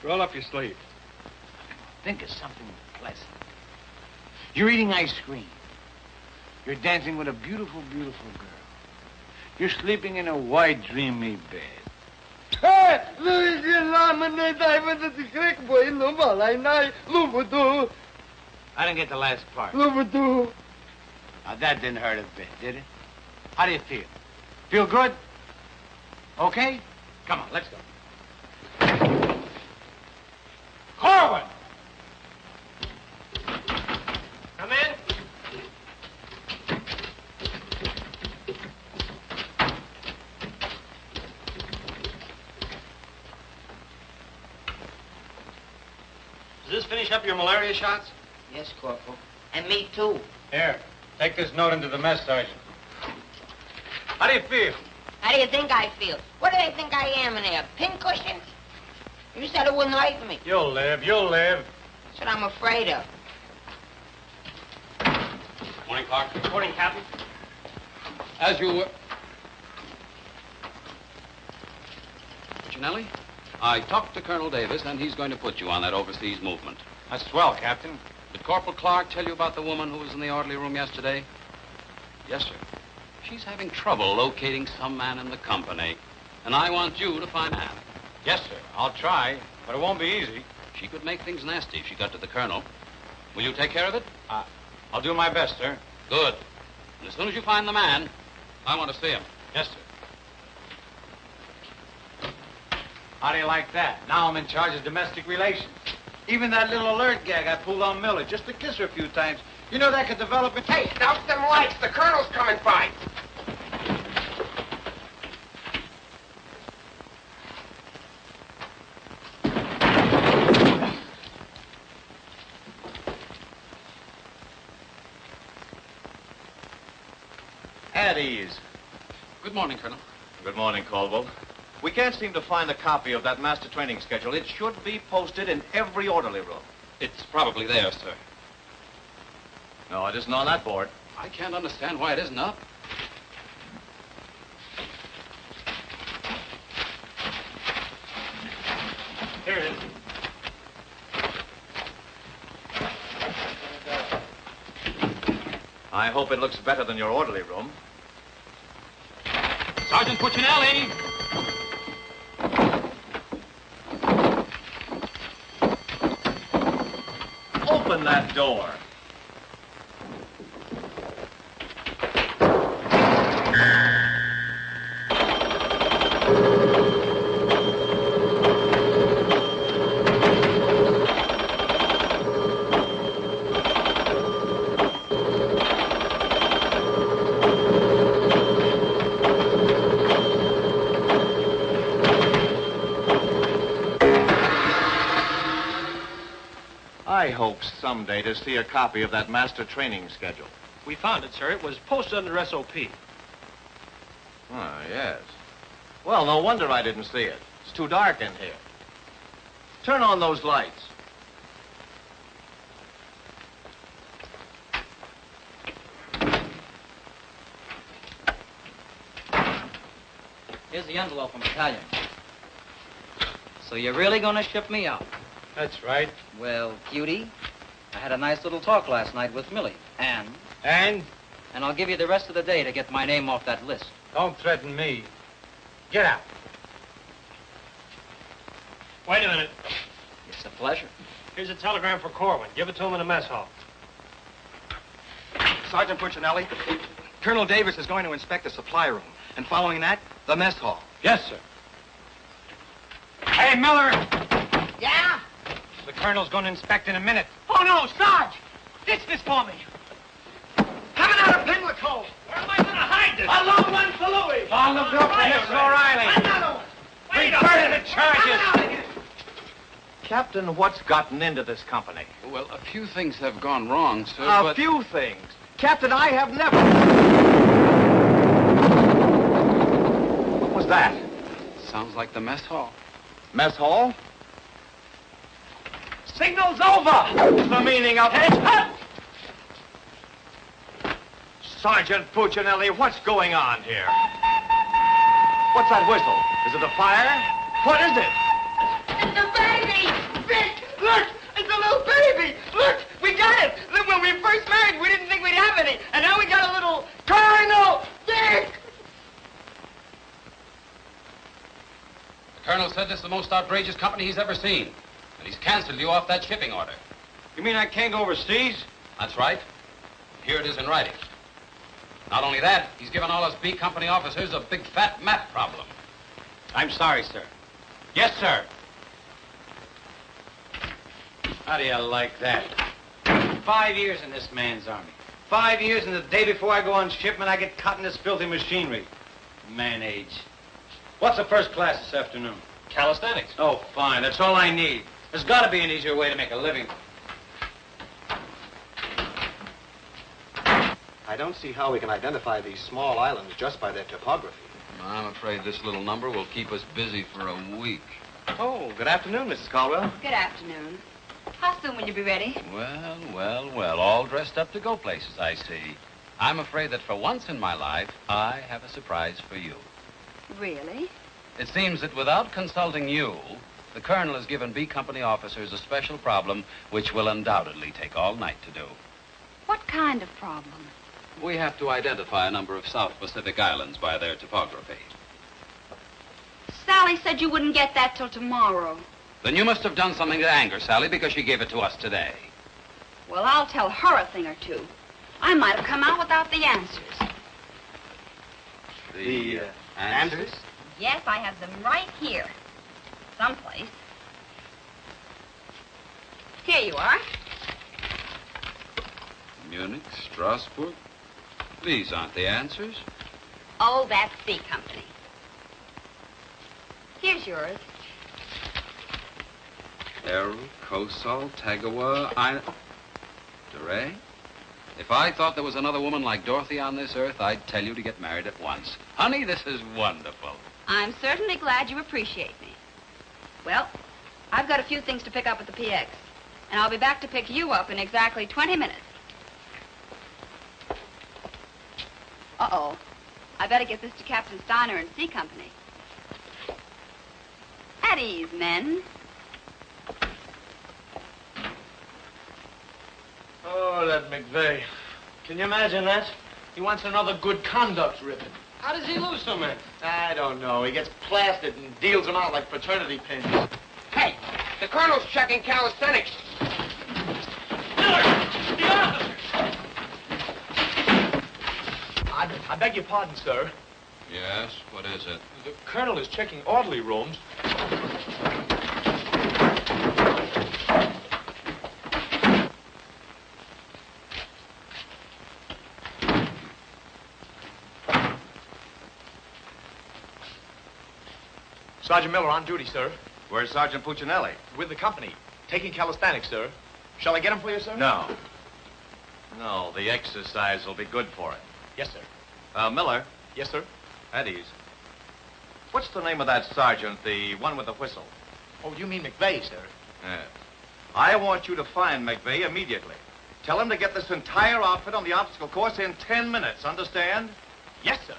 Roll up your sleeve. Think of something pleasant. You're eating ice cream. You're dancing with a beautiful, beautiful girl. You're sleeping in a white, dreamy bed. Hey, Louis, the click boy, I didn't get the last part. Louboutou. Now, that didn't hurt a bit, did it? How do you feel? Feel good? Okay? Come on, let's go. Corwin! Come in. Does this finish up your malaria shots? Yes, Corporal. And me, too. Here, take this note into the mess sergeant. How do you feel? How do you think I feel? What do they think I am in there? Pincushions? You said it wouldn't hurt me. You'll live, you'll live. That's what I'm afraid of. Morning, Clark. Good morning, Captain. As you were... Puccinelli, I talked to Colonel Davis, and he's going to put you on that overseas movement. That's swell, Captain. Did Corporal Clark tell you about the woman who was in the orderly room yesterday? Yes, sir. She's having trouble locating some man in the company, and I want you to find out. Yes, sir. I'll try, but it won't be easy. She could make things nasty if she got to the colonel. Will you take care of it? I'll do my best, sir. Good. And as soon as you find the man, I want to see him. Yes, sir. How do you like that? Now I'm in charge of domestic relations. Even that little alert gag I pulled on Miller, just to kiss her a few times. You know that could develop into... Hey, out them lights. The colonel's coming by. At ease. Good morning, Colonel. Good morning, Caldwell. We can't seem to find a copy of that master training schedule. It should be posted in every orderly room. It's probably there, sir. No, it isn't on that board. I can't understand why it isn't up. Here it is. I hope it looks better than your orderly room. Sergeant Puccinelli! Open that door. I hope someday to see a copy of that master training schedule. We found it, sir. It was posted under SOP. Ah, yes. Well, no wonder I didn't see it. It's too dark in here. Turn on those lights. Here's the envelope from battalion. So you're really going to ship me out? That's right. Well, cutie, I had a nice little talk last night with Millie. And? And? And I'll give you the rest of the day to get my name off that list. Don't threaten me. Get out. Wait a minute. It's a pleasure. Here's a telegram for Corwin. Give it to him in the mess hall. Sergeant Puccinelli, Colonel Davis is going to inspect the supply room. And following that, the mess hall. Yes, sir. Hey, Miller! Yeah? The colonel's going to inspect in a minute. Oh, no, Sarge! Ditch this for me. Coming out of Pimlico. Where am I going to hide this? A long one for Louis. Oh, look up for Mrs. O'Reilly. Another one. Wait a Reverse minute. the charges. Coming out again. Captain, what's gotten into this company? Well, a few things have gone wrong, sir, A few things. Captain, I have never... What was that? Sounds like the mess hall. Mess hall? Signal's over. The meaning of... Heads up. Sergeant Puccinelli, what's going on here? What's that whistle? Is it a fire? What is it? It's a baby. Vic, look. It's a little baby. Look, we got it. Look, when we first married, we didn't think we'd have any. And now we got a little Colonel Vic. The colonel said this is the most outrageous company he's ever seen. And he's canceled you off that shipping order. You mean I can't go overseas? That's right. Here it is in writing. Not only that, he's given all us B Company officers a big fat map problem. I'm sorry, sir. Yes, sir. How do you like that? 5 years in this man's army. 5 years, and the day before I go on shipment, I get caught in this filthy machinery. Man age. What's the first class this afternoon? Calisthenics. Oh, fine. That's all I need. There's got to be an easier way to make a living. I don't see how we can identify these small islands just by their topography. I'm afraid this little number will keep us busy for a week. Oh, good afternoon, Mrs. Caldwell. Good afternoon. How soon will you be ready? Well, all dressed up to go places, I see. I'm afraid that for once in my life, I have a surprise for you. Really? It seems that without consulting you, the colonel has given B Company officers a special problem which will undoubtedly take all night to do. What kind of problem? We have to identify a number of South Pacific islands by their topography. Sally said you wouldn't get that till tomorrow. Then you must have done something to anger Sally because she gave it to us today. Well, I'll tell her a thing or two. I might have come out without the answers. The answers? Yes, I have them right here. Someplace. Here you are. Munich, Strasbourg. These aren't the answers. Oh, that's B Company. Here's yours. Eru, Kosal, Tagawa, DeRay? If I thought there was another woman like Dorothy on this earth, I'd tell you to get married at once. Honey, this is wonderful. I'm certainly glad you appreciate me. Well, I've got a few things to pick up at the PX, and I'll be back to pick you up in exactly 20 minutes. Uh-oh. I better get this to Captain Steiner and C Company. At ease, men. Oh, that McVeigh. Can you imagine that? He wants another good conduct ribbon. How does he lose so many? I don't know. He gets plastered and deals them out like fraternity pins. Hey, the colonel's checking calisthenics. I beg your pardon, sir. Yes, what is it? The colonel is checking orderly rooms. Sergeant Miller on duty, sir. Where's Sergeant Puccinelli? With the company. Taking calisthenics, sir. Shall I get him for you, sir? No. No, the exercise will be good for it. Yes, sir. Miller. Yes, sir. At ease. What's the name of that sergeant, the one with the whistle? Oh, you mean McVeigh, sir? Yes. I want you to find McVeigh immediately. Tell him to get this entire outfit on the obstacle course in 10 minutes, understand? Yes, sir.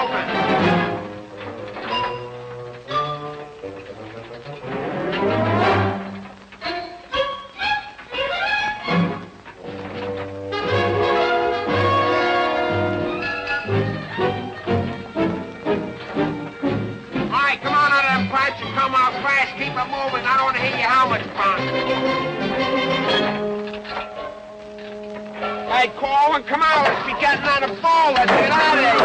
moving. All right, come on out of them pipes and come out fast. Keep it moving. I don't want to hear your helmet bounce. Hey, Corwin, come on. Let's be getting on the ball. Let's get out of here.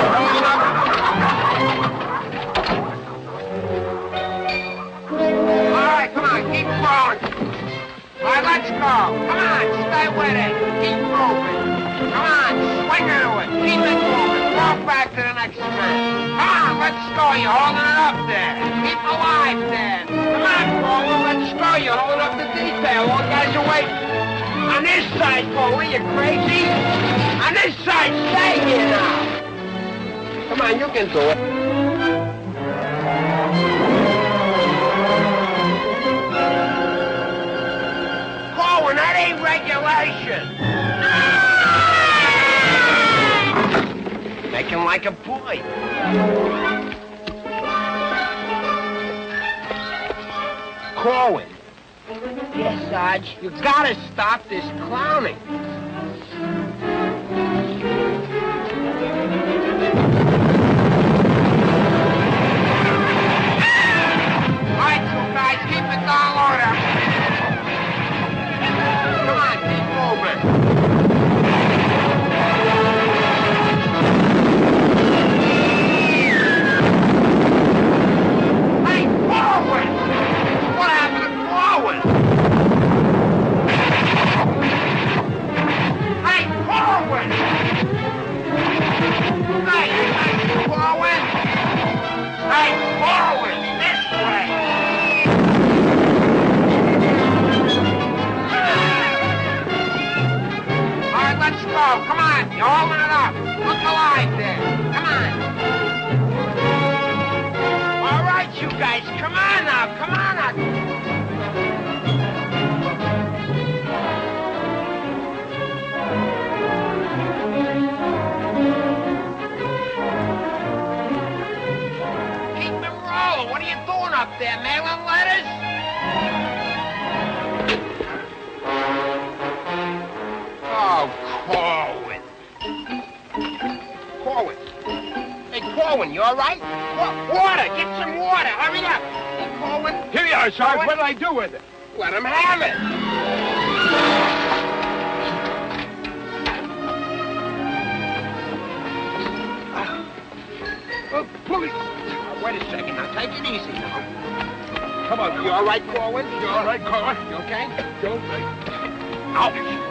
All right, come on. Keep going. All right, let's go. Come on. Stay with it. Keep moving. Come on. Swing into it. Keep it moving. Walk back to the next man. Come on. Let's go. You're holding it up there. Keep it alive there. Come on, Corwin. Let's go. You're holding up the detail. All guys are waiting. On this side, Corwin, you crazy? On this side, stay here now. Come on, you can do it. Corwin, that ain't regulation. Make him like a boy. Corwin. Yes, Sarge, you gotta stop this clowning. All right, you guys, keep it down order. Come on, keep moving. Hey, Corwin! What happened to Corwin? Hey, Corwin! Hey, Corwin! Hey, Corwin! This way! All right, let's go. Come on, you're holding it up. Look alive there. Come on. All right, you guys, come on now. Come on now. Keep them rolling. What are you doing up there, mailing letters? Oh, Corwin. Corwin. Hey, Corwin, you all right? Water. Get some water. Hurry up. Hey, Corwin. Here you are, Sarge. Corwin? What did I do with it? Let him have it. Oh, please. Wait a second. Now, take it easy now. Come on. You all right, Corwin? You all right, Corwin? You okay? You okay? Ouch.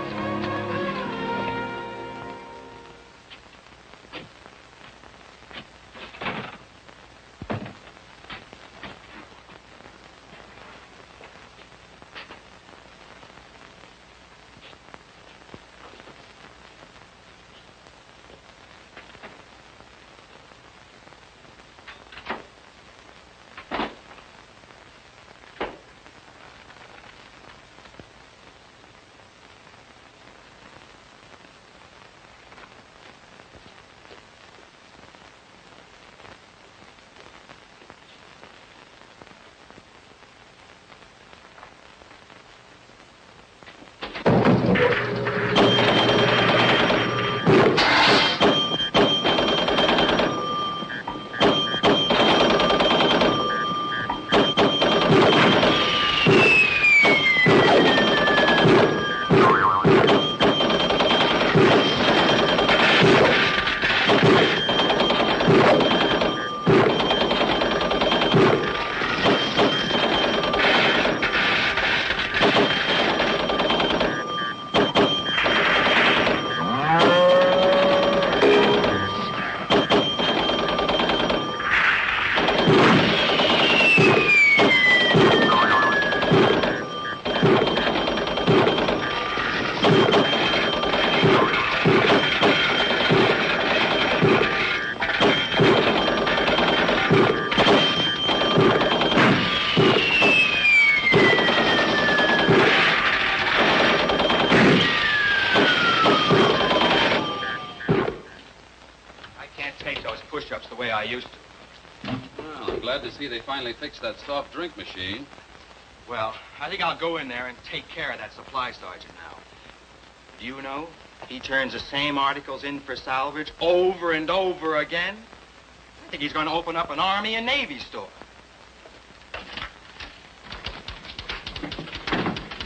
used to. Well, I'm glad to see they finally fixed that soft drink machine. Well, I think I'll go in there and take care of that supply sergeant now. Do you know, he turns the same articles in for salvage over and over again. I think he's going to open up an Army and Navy store.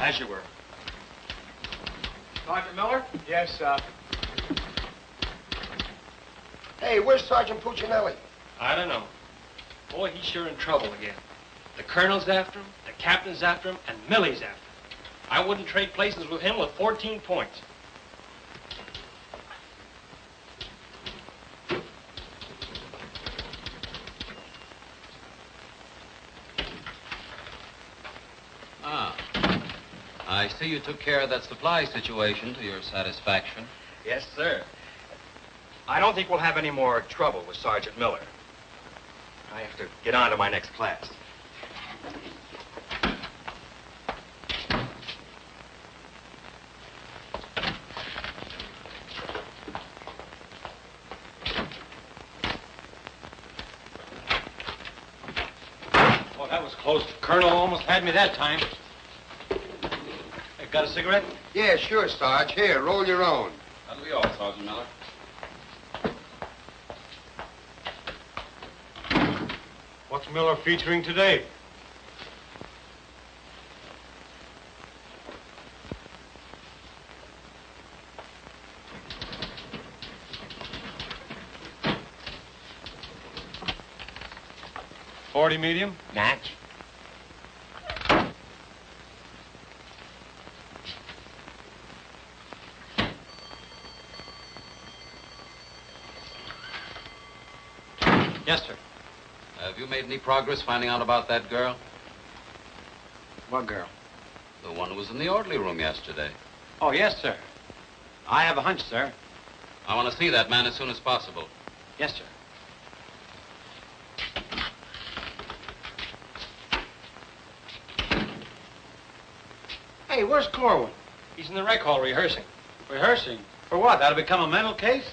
As you were. Sergeant Miller? Yes, sir. Hey, where's Sergeant Puccinelli? I don't know. Boy, he's sure in trouble again. The colonel's after him, the captain's after him, and Millie's after him. I wouldn't trade places with him with 14 points. Ah. I see you took care of that supply situation to your satisfaction. Yes, sir. I don't think we'll have any more trouble with Sergeant Miller. I have to get on to my next class. Oh, that was close. Colonel almost had me that time. Hey, got a cigarette? Yeah, sure, Sarge. Here, roll your own. That'll be all, Sergeant Miller. What's Miller featuring today? .40 medium? Match. Yes, sir. Have you made any progress finding out about that girl? What girl? The one who was in the orderly room yesterday. Oh, yes, sir. I have a hunch, sir. I want to see that man as soon as possible. Yes, sir. Hey, where's Corwin? He's in the rec hall rehearsing. Rehearsing? For what? That'll become a mental case?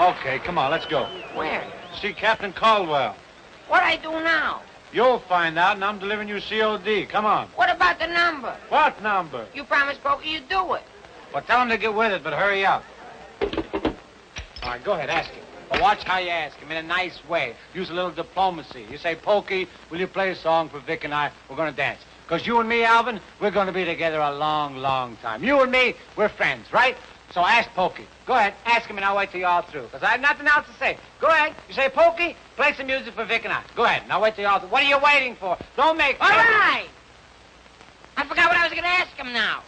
Okay, come on, let's go. Where? See Captain Caldwell. What I do now? You'll find out, and I'm delivering you COD. Come on. What about the number? What number? You promised Pokey you'd do it. Well, tell him to get with it, but hurry up. All right, go ahead, ask him. But watch how you ask him in a nice way. Use a little diplomacy. You say, Pokey, will you play a song for Vic and I? We're going to dance. Because you and me, Alvin, we're going to be together a long, long time. You and me, we're friends, right? So ask Pokey. Go ahead, ask him, and I'll wait till you're all through. Because I have nothing else to say. Go ahead. You say, Pokey, play some music for Vic and I. Go ahead, and I'll wait till you're all through. What are you waiting for? Don't make... All right. I forgot what I was going to ask him now.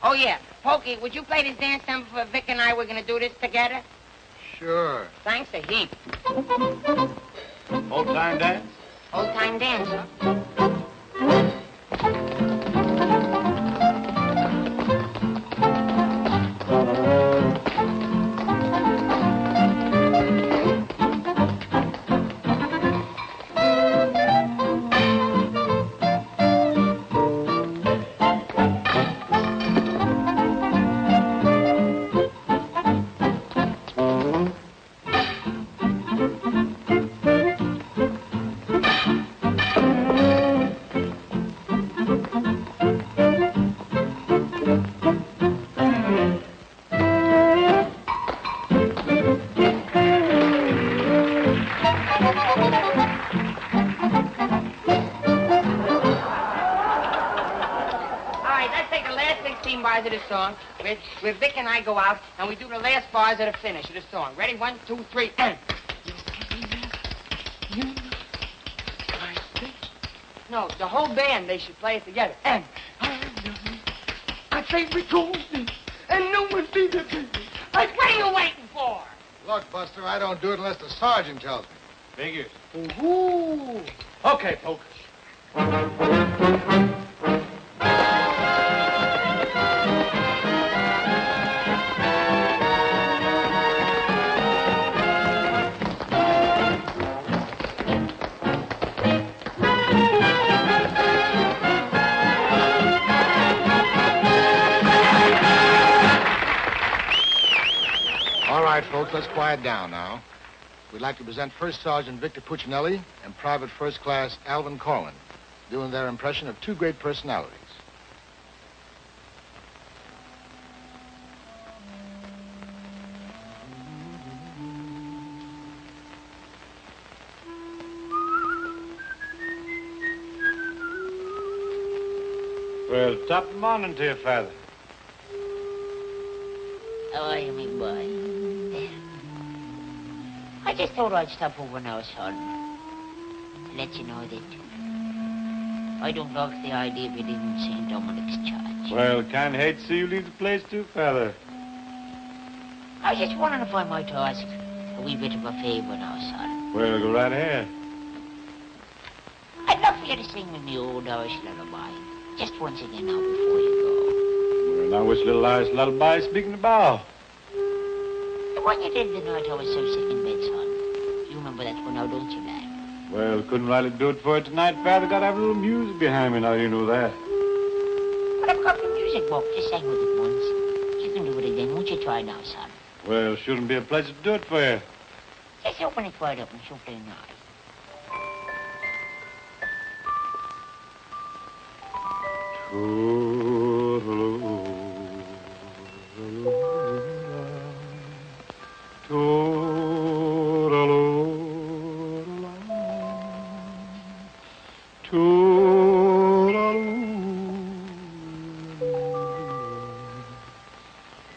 Oh, yeah. Pokey, would you play this dance number for Vic and I? We're going to do this together. Sure. Thanks a heap. Old-time dance? Old-time dancer. right, let's take the last 16 bars of the song, where Vic and I go out, and we do the last bars of the finish of the song. Ready? 1, 2, 3, and... No, the whole band, they should play it together. And... I say we go, and no one sees it. Like, what are you waiting for? Look, Buster, I don't do it unless the sergeant tells me. Figures. Ooh. Okay, folks. All right, folks, let's quiet down now. We'd like to present First Sergeant Victor Puccinelli and Private First Class Alvin Corwin, doing their impression of two great personalities. Well, top morning to you, Father. How are you, me boy? I just thought I'd stop over now, son, to let you know that I don't like the idea of you leaving St. Dominic's Church. Well, can't hate to see you leave the place too, Father. I was just wondering if I might ask a wee bit of a favor now, son. Well, go right ahead. I'd love for you to sing me old Irish lullaby, just once again now before you Well, now which little Irish lullaby speaking about? go. The one you did the night I was so sick in bed, son. You remember that one now, don't you, lad? Well, couldn't rightly do it for you tonight, Father. Got to have a little music behind me now, you know that. But I've got the music book. Just sang with it once. You can do it again. Won't you try now, son? Well, shouldn't be a pleasure to do it for you. Just open it wide up and she'll play nice.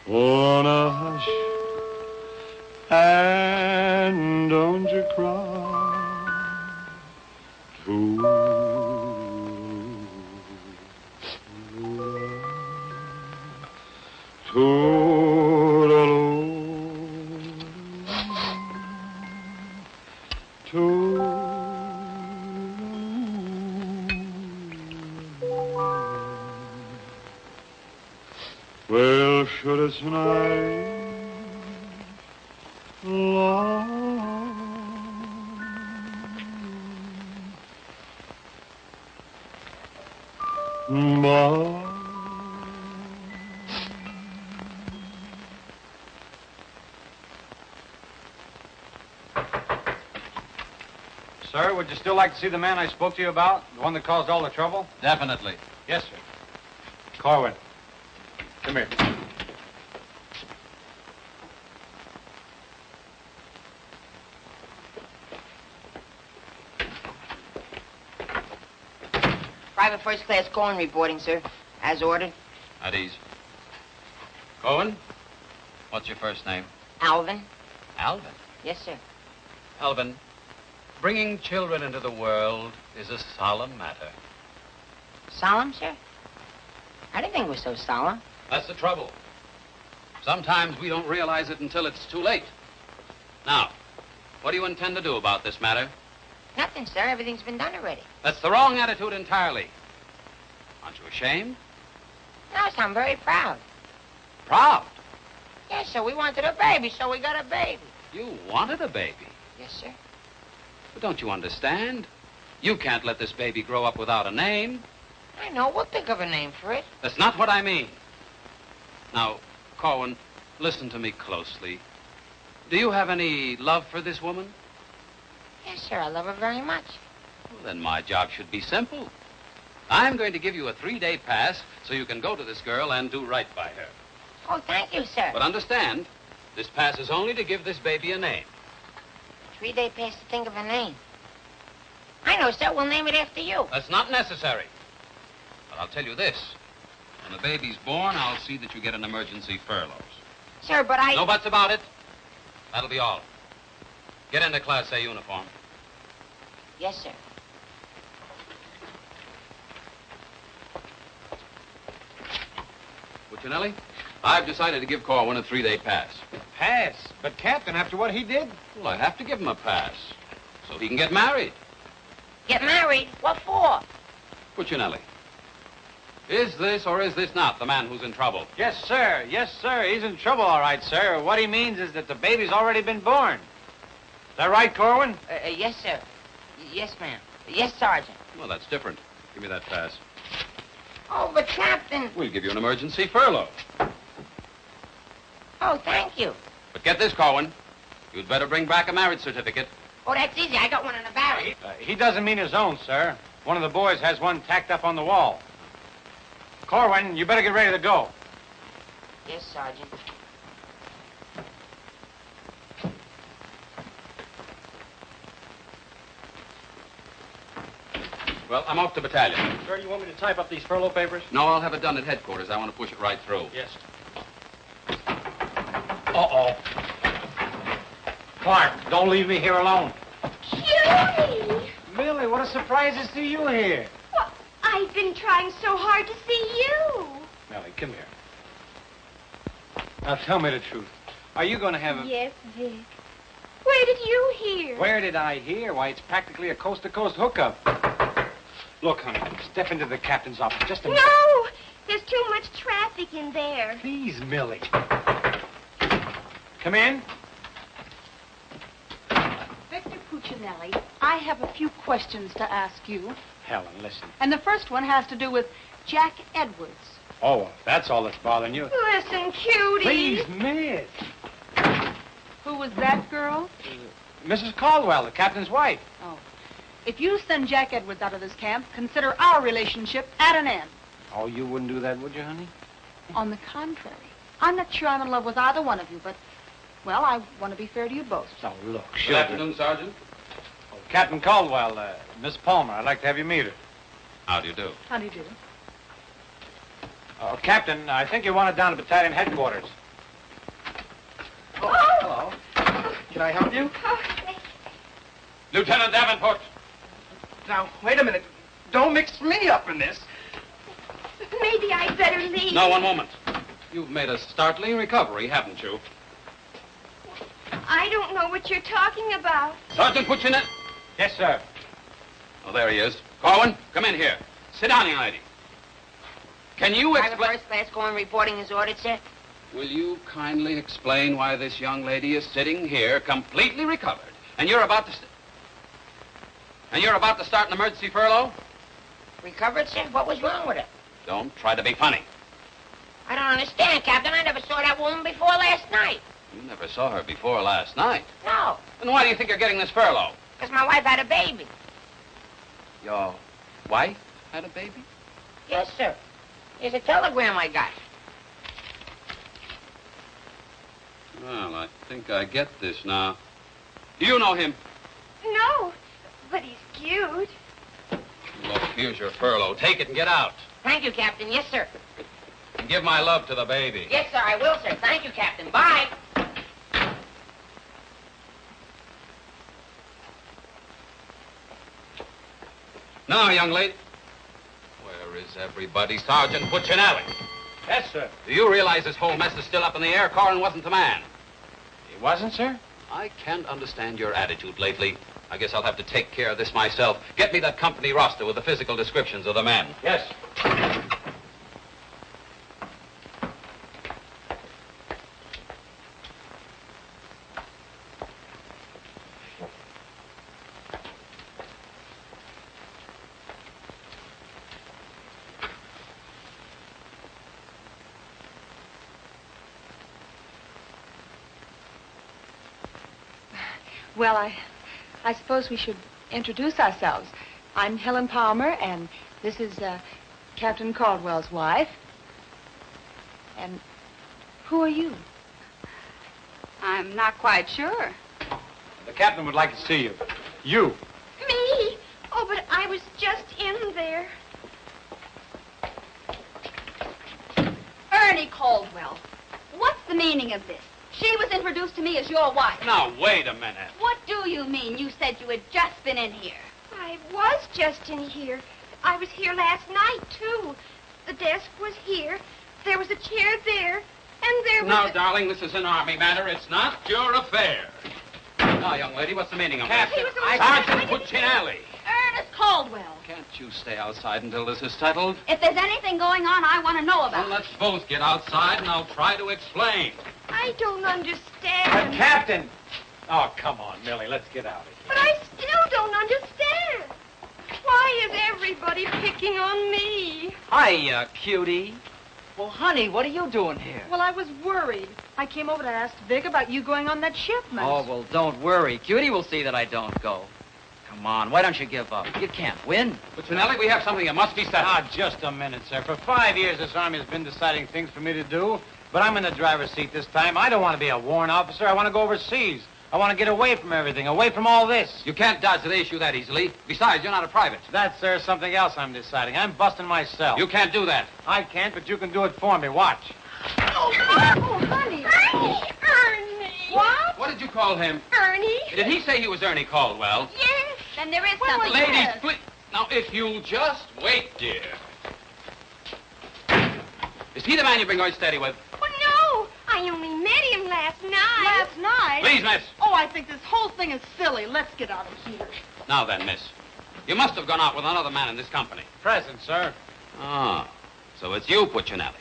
Wanna hush and don't you cry. Well, should it's night long, but Sir, would you still like to see the man I spoke to you about? The one that caused all the trouble? Definitely. Yes, sir. Corwin. Come here. Private First Class Cohen reporting, sir. As ordered. At ease. Cohen, what's your first name? Alvin. Alvin. Yes, sir. Alvin, bringing children into the world is a solemn matter. Solemn, sir? I didn't think it was so solemn. That's the trouble. Sometimes we don't realize it until it's too late. Now, what do you intend to do about this matter? Nothing, sir. Everything's been done already. That's the wrong attitude entirely. Aren't you ashamed? No, sir, I'm very proud. Proud? Yes, sir. We wanted a baby, so we got a baby. You wanted a baby. Yes, sir. But don't you understand? You can't let this baby grow up without a name. I know. We'll think of a name for it. That's not what I mean. Now, Corwin, listen to me closely. Do you have any love for this woman? Yes, sir. I love her very much. Well, then my job should be simple. I'm going to give you a 3-day pass so you can go to this girl and do right by her. Oh, thank you, sir. But understand, this pass is only to give this baby a name. 3-day pass to think of a name. I know, sir. We'll name it after you. That's not necessary. But I'll tell you this. When the baby's born, I'll see that you get an emergency furlough. Sir, but I... No buts about it. That'll be all. Get into Class A uniform. Yes, sir. Puccinelli, I've decided to give Corwin a 3-day pass. Pass? But, Captain, after what he did? Well, I have to give him a pass so he can get married. Get married? What for? Puccinelli, is this or is this not the man who's in trouble? Yes, sir. Yes, sir. He's in trouble, all right, sir. What he means is that the baby's already been born. Is that right, Corwin? Yes, sir. Yes, ma'am. Yes, Sergeant. Well, that's different. Give me that pass. Oh, but Captain... We'll give you an emergency furlough. Oh, thank you. But get this, Corwin. You'd better bring back a marriage certificate. Oh, that's easy. I got one in the barrel. He doesn't mean his own, sir. One of the boys has one tacked up on the wall. Corwin, you better get ready to go. Yes, Sergeant. Well, I'm off to battalion. Sir, you want me to type up these furlough papers? No, I'll have it done at headquarters. I want to push it right through. Yes. Uh-oh. Clark, don't leave me here alone. Cutie! Millie, what a surprise to see you here. Well, I've been trying so hard to see you. Millie, come here. Now, tell me the truth. Are you going to have a... Yes, Vic. Where did you hear? Where did I hear? Why, it's practically a coast-to-coast hookup. Look, honey, step into the captain's office just a minute. No! There's too much traffic in there. Please, Millie. Come in. Victor Puccinelli, I have a few questions to ask you. Helen, listen. And the first one has to do with Jack Edwards. Oh, that's all that's bothering you. Listen, Cutie. Please, miss. Who was that girl? Mrs. Caldwell, the captain's wife. Oh. If you send Jack Edwards out of this camp, consider our relationship at an end. Oh, you wouldn't do that, would you, honey? On the contrary. I'm not sure I'm in love with either one of you, but, well, I want to be fair to you both. Oh, look, Good afternoon, Sergeant. Oh, Captain Caldwell, Miss Palmer, I'd like to have you meet her. How do you do? How do you do? Oh, Captain, I think you want it down at battalion headquarters. Oh! Hello. Can I help you? Lieutenant Davenport. Now, wait a minute. Don't mix me up in this. Maybe I'd better leave. No, one moment. You've made a startling recovery, haven't you? I don't know what you're talking about. Sergeant Puccinelli. Yes, sir. Oh, there he is. Corwin, come in here. Sit down, young lady. Can you Private explain... First Class going reporting his orders, sir? Will you kindly explain why this young lady is sitting here completely recovered, and you're about to... start an emergency furlough? Recovered, sir? What was wrong with her? Don't try to be funny. I don't understand, Captain. I never saw that woman before last night. You never saw her before last night. No, Then why do you think you're getting this furlough? because my wife had a baby. Your wife had a baby? Yes, sir. Here's a telegram I got. Well, I think I get this now. Do you know him? No, but he's cute. Look, here's your furlough. Take it and get out. Thank you, Captain. Yes, sir. And give my love to the baby. Yes, sir, I will, sir. Thank you, Captain. Bye. Now, young lady. Where is everybody? Sergeant Puccinelli. Yes, sir. Do you realize this whole mess is still up in the air? Corwin wasn't the man. He wasn't, sir? I can't understand your attitude lately. I guess I'll have to take care of this myself. Get me that company roster with the physical descriptions of the men. Yes. Well, I suppose we should introduce ourselves. I'm Helen Palmer, and this is Captain Caldwell's wife. And who are you? I'm not quite sure. The captain would like to see you. You. Me? Oh, but I was just in there. Caldwell, what's the meaning of this? She was introduced to me as your wife. Now, wait a minute. What do you mean? You said you had just been in here. I was just in here. I was here last night, too. The desk was here. There was a chair there. And there was Now, darling, this is an Army matter. It's not your affair. Now, young lady, what's the meaning of that? Sergeant Puccinelli. Ernest Caldwell. Can't you stay outside until this is settled? If there's anything going on, I want to know about Well, let's both get outside, and I'll try to explain. I don't understand. Captain! Oh, come on, Millie, let's get out of here. But I still don't understand. Why is everybody picking on me? Hiya, cutie. Well, honey, what are you doing here? Well, I was worried. I came over to ask Vic about you going on that shipment. Oh, well, don't worry. Cutie will see that I don't go. Come on, why don't you give up? You can't win. Puccinelli, we have something that must be settled. Ah, just a minute, sir. For 5 years, this Army has been deciding things for me to do, but I'm in the driver's seat this time. I don't want to be a warrant officer. I want to go overseas. I want to get away from everything, away from all this. You can't dodge the issue that easily. Besides, you're not a private. That's, sir, something else I'm deciding. I'm busting myself. You can't do that. I can't, but you can do it for me. Watch. Oh, honey. Ernie. What? What did you call him? Ernie. Did he say he was Ernie Caldwell? Yes. Then there is something. Ladies, please. Now, if you'll just wait, dear. Is he the man you've been going steady with? Oh, no. I only met him last night. Last night? Please, miss. Oh, I think this whole thing is silly. Let's get out of here. Now then, miss. You must have gone out with another man in this company. Present, sir. Ah, so it's you, Puccinelli.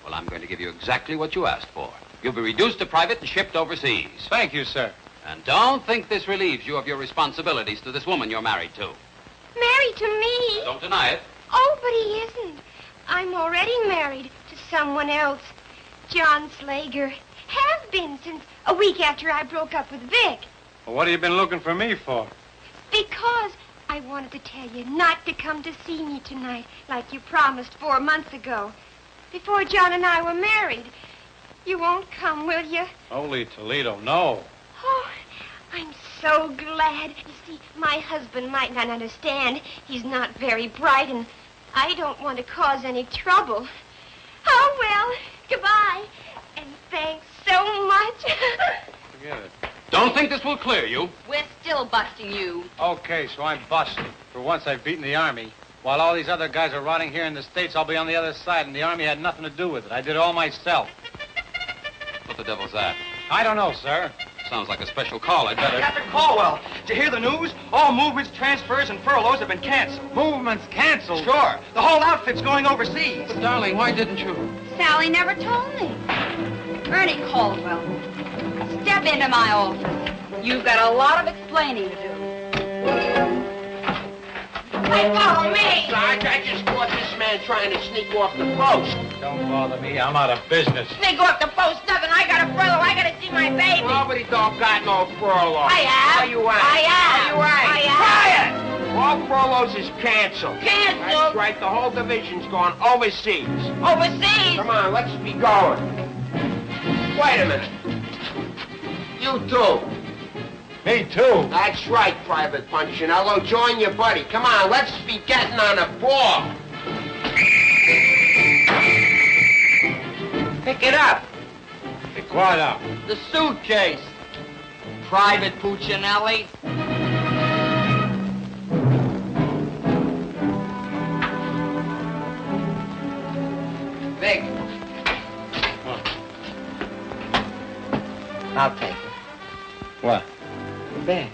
Well, I'm going to give you exactly what you asked for. You'll be reduced to private and shipped overseas. Thank you, sir. And don't think this relieves you of your responsibilities to this woman you're married to. Married to me? Don't deny it. Oh, but he isn't. I'm already married to someone else. John Slager. Have been since a week after I broke up with Vic. Well, what have you been looking for me for? Because I wanted to tell you not to come to see me tonight like you promised 4 months ago. Before John and I were married. You won't come, will you? Holy Toledo, no. Oh, I'm so glad. You see, my husband might not understand. He's not very bright, and I don't want to cause any trouble. Oh, well, goodbye. And thanks so much. Forget it. Don't think this will clear you. We're still busting you. Okay, so I'm busted. For once, I've beaten the Army. While all these other guys are rotting here in the States, I'll be on the other side, and the Army had nothing to do with it. I did it all myself. What the devil's that? I don't know, sir. Sounds like a special call. I'd better... Captain Caldwell, did you hear the news? All movements, transfers, and furloughs have been canceled. Movements canceled? Sure. The whole outfit's going overseas. But, darling, why didn't you? Sally never told me. Ernie Caldwell, step into my office. You've got a lot of explaining to do. Hey, follow me! Sarge, I just caught this man trying to sneak off the post. Don't bother me. I'm out of business. Sneak off the post, nothing. I got a furlough. I got to see my baby. Nobody don't got no furlough. I have. You ain't. I have. You ain't. Quiet! All furloughs is canceled. Canceled? That's right. The whole division's gone overseas. Overseas? Come on, let's be going. Wait a minute. You too. Me too. That's right, Private Punchinello. Join your buddy. Come on, let's be getting on a ball. Pick it up. Pick what up? The suitcase. Private Puccinelli. Vic. I'll take it. What? The bag.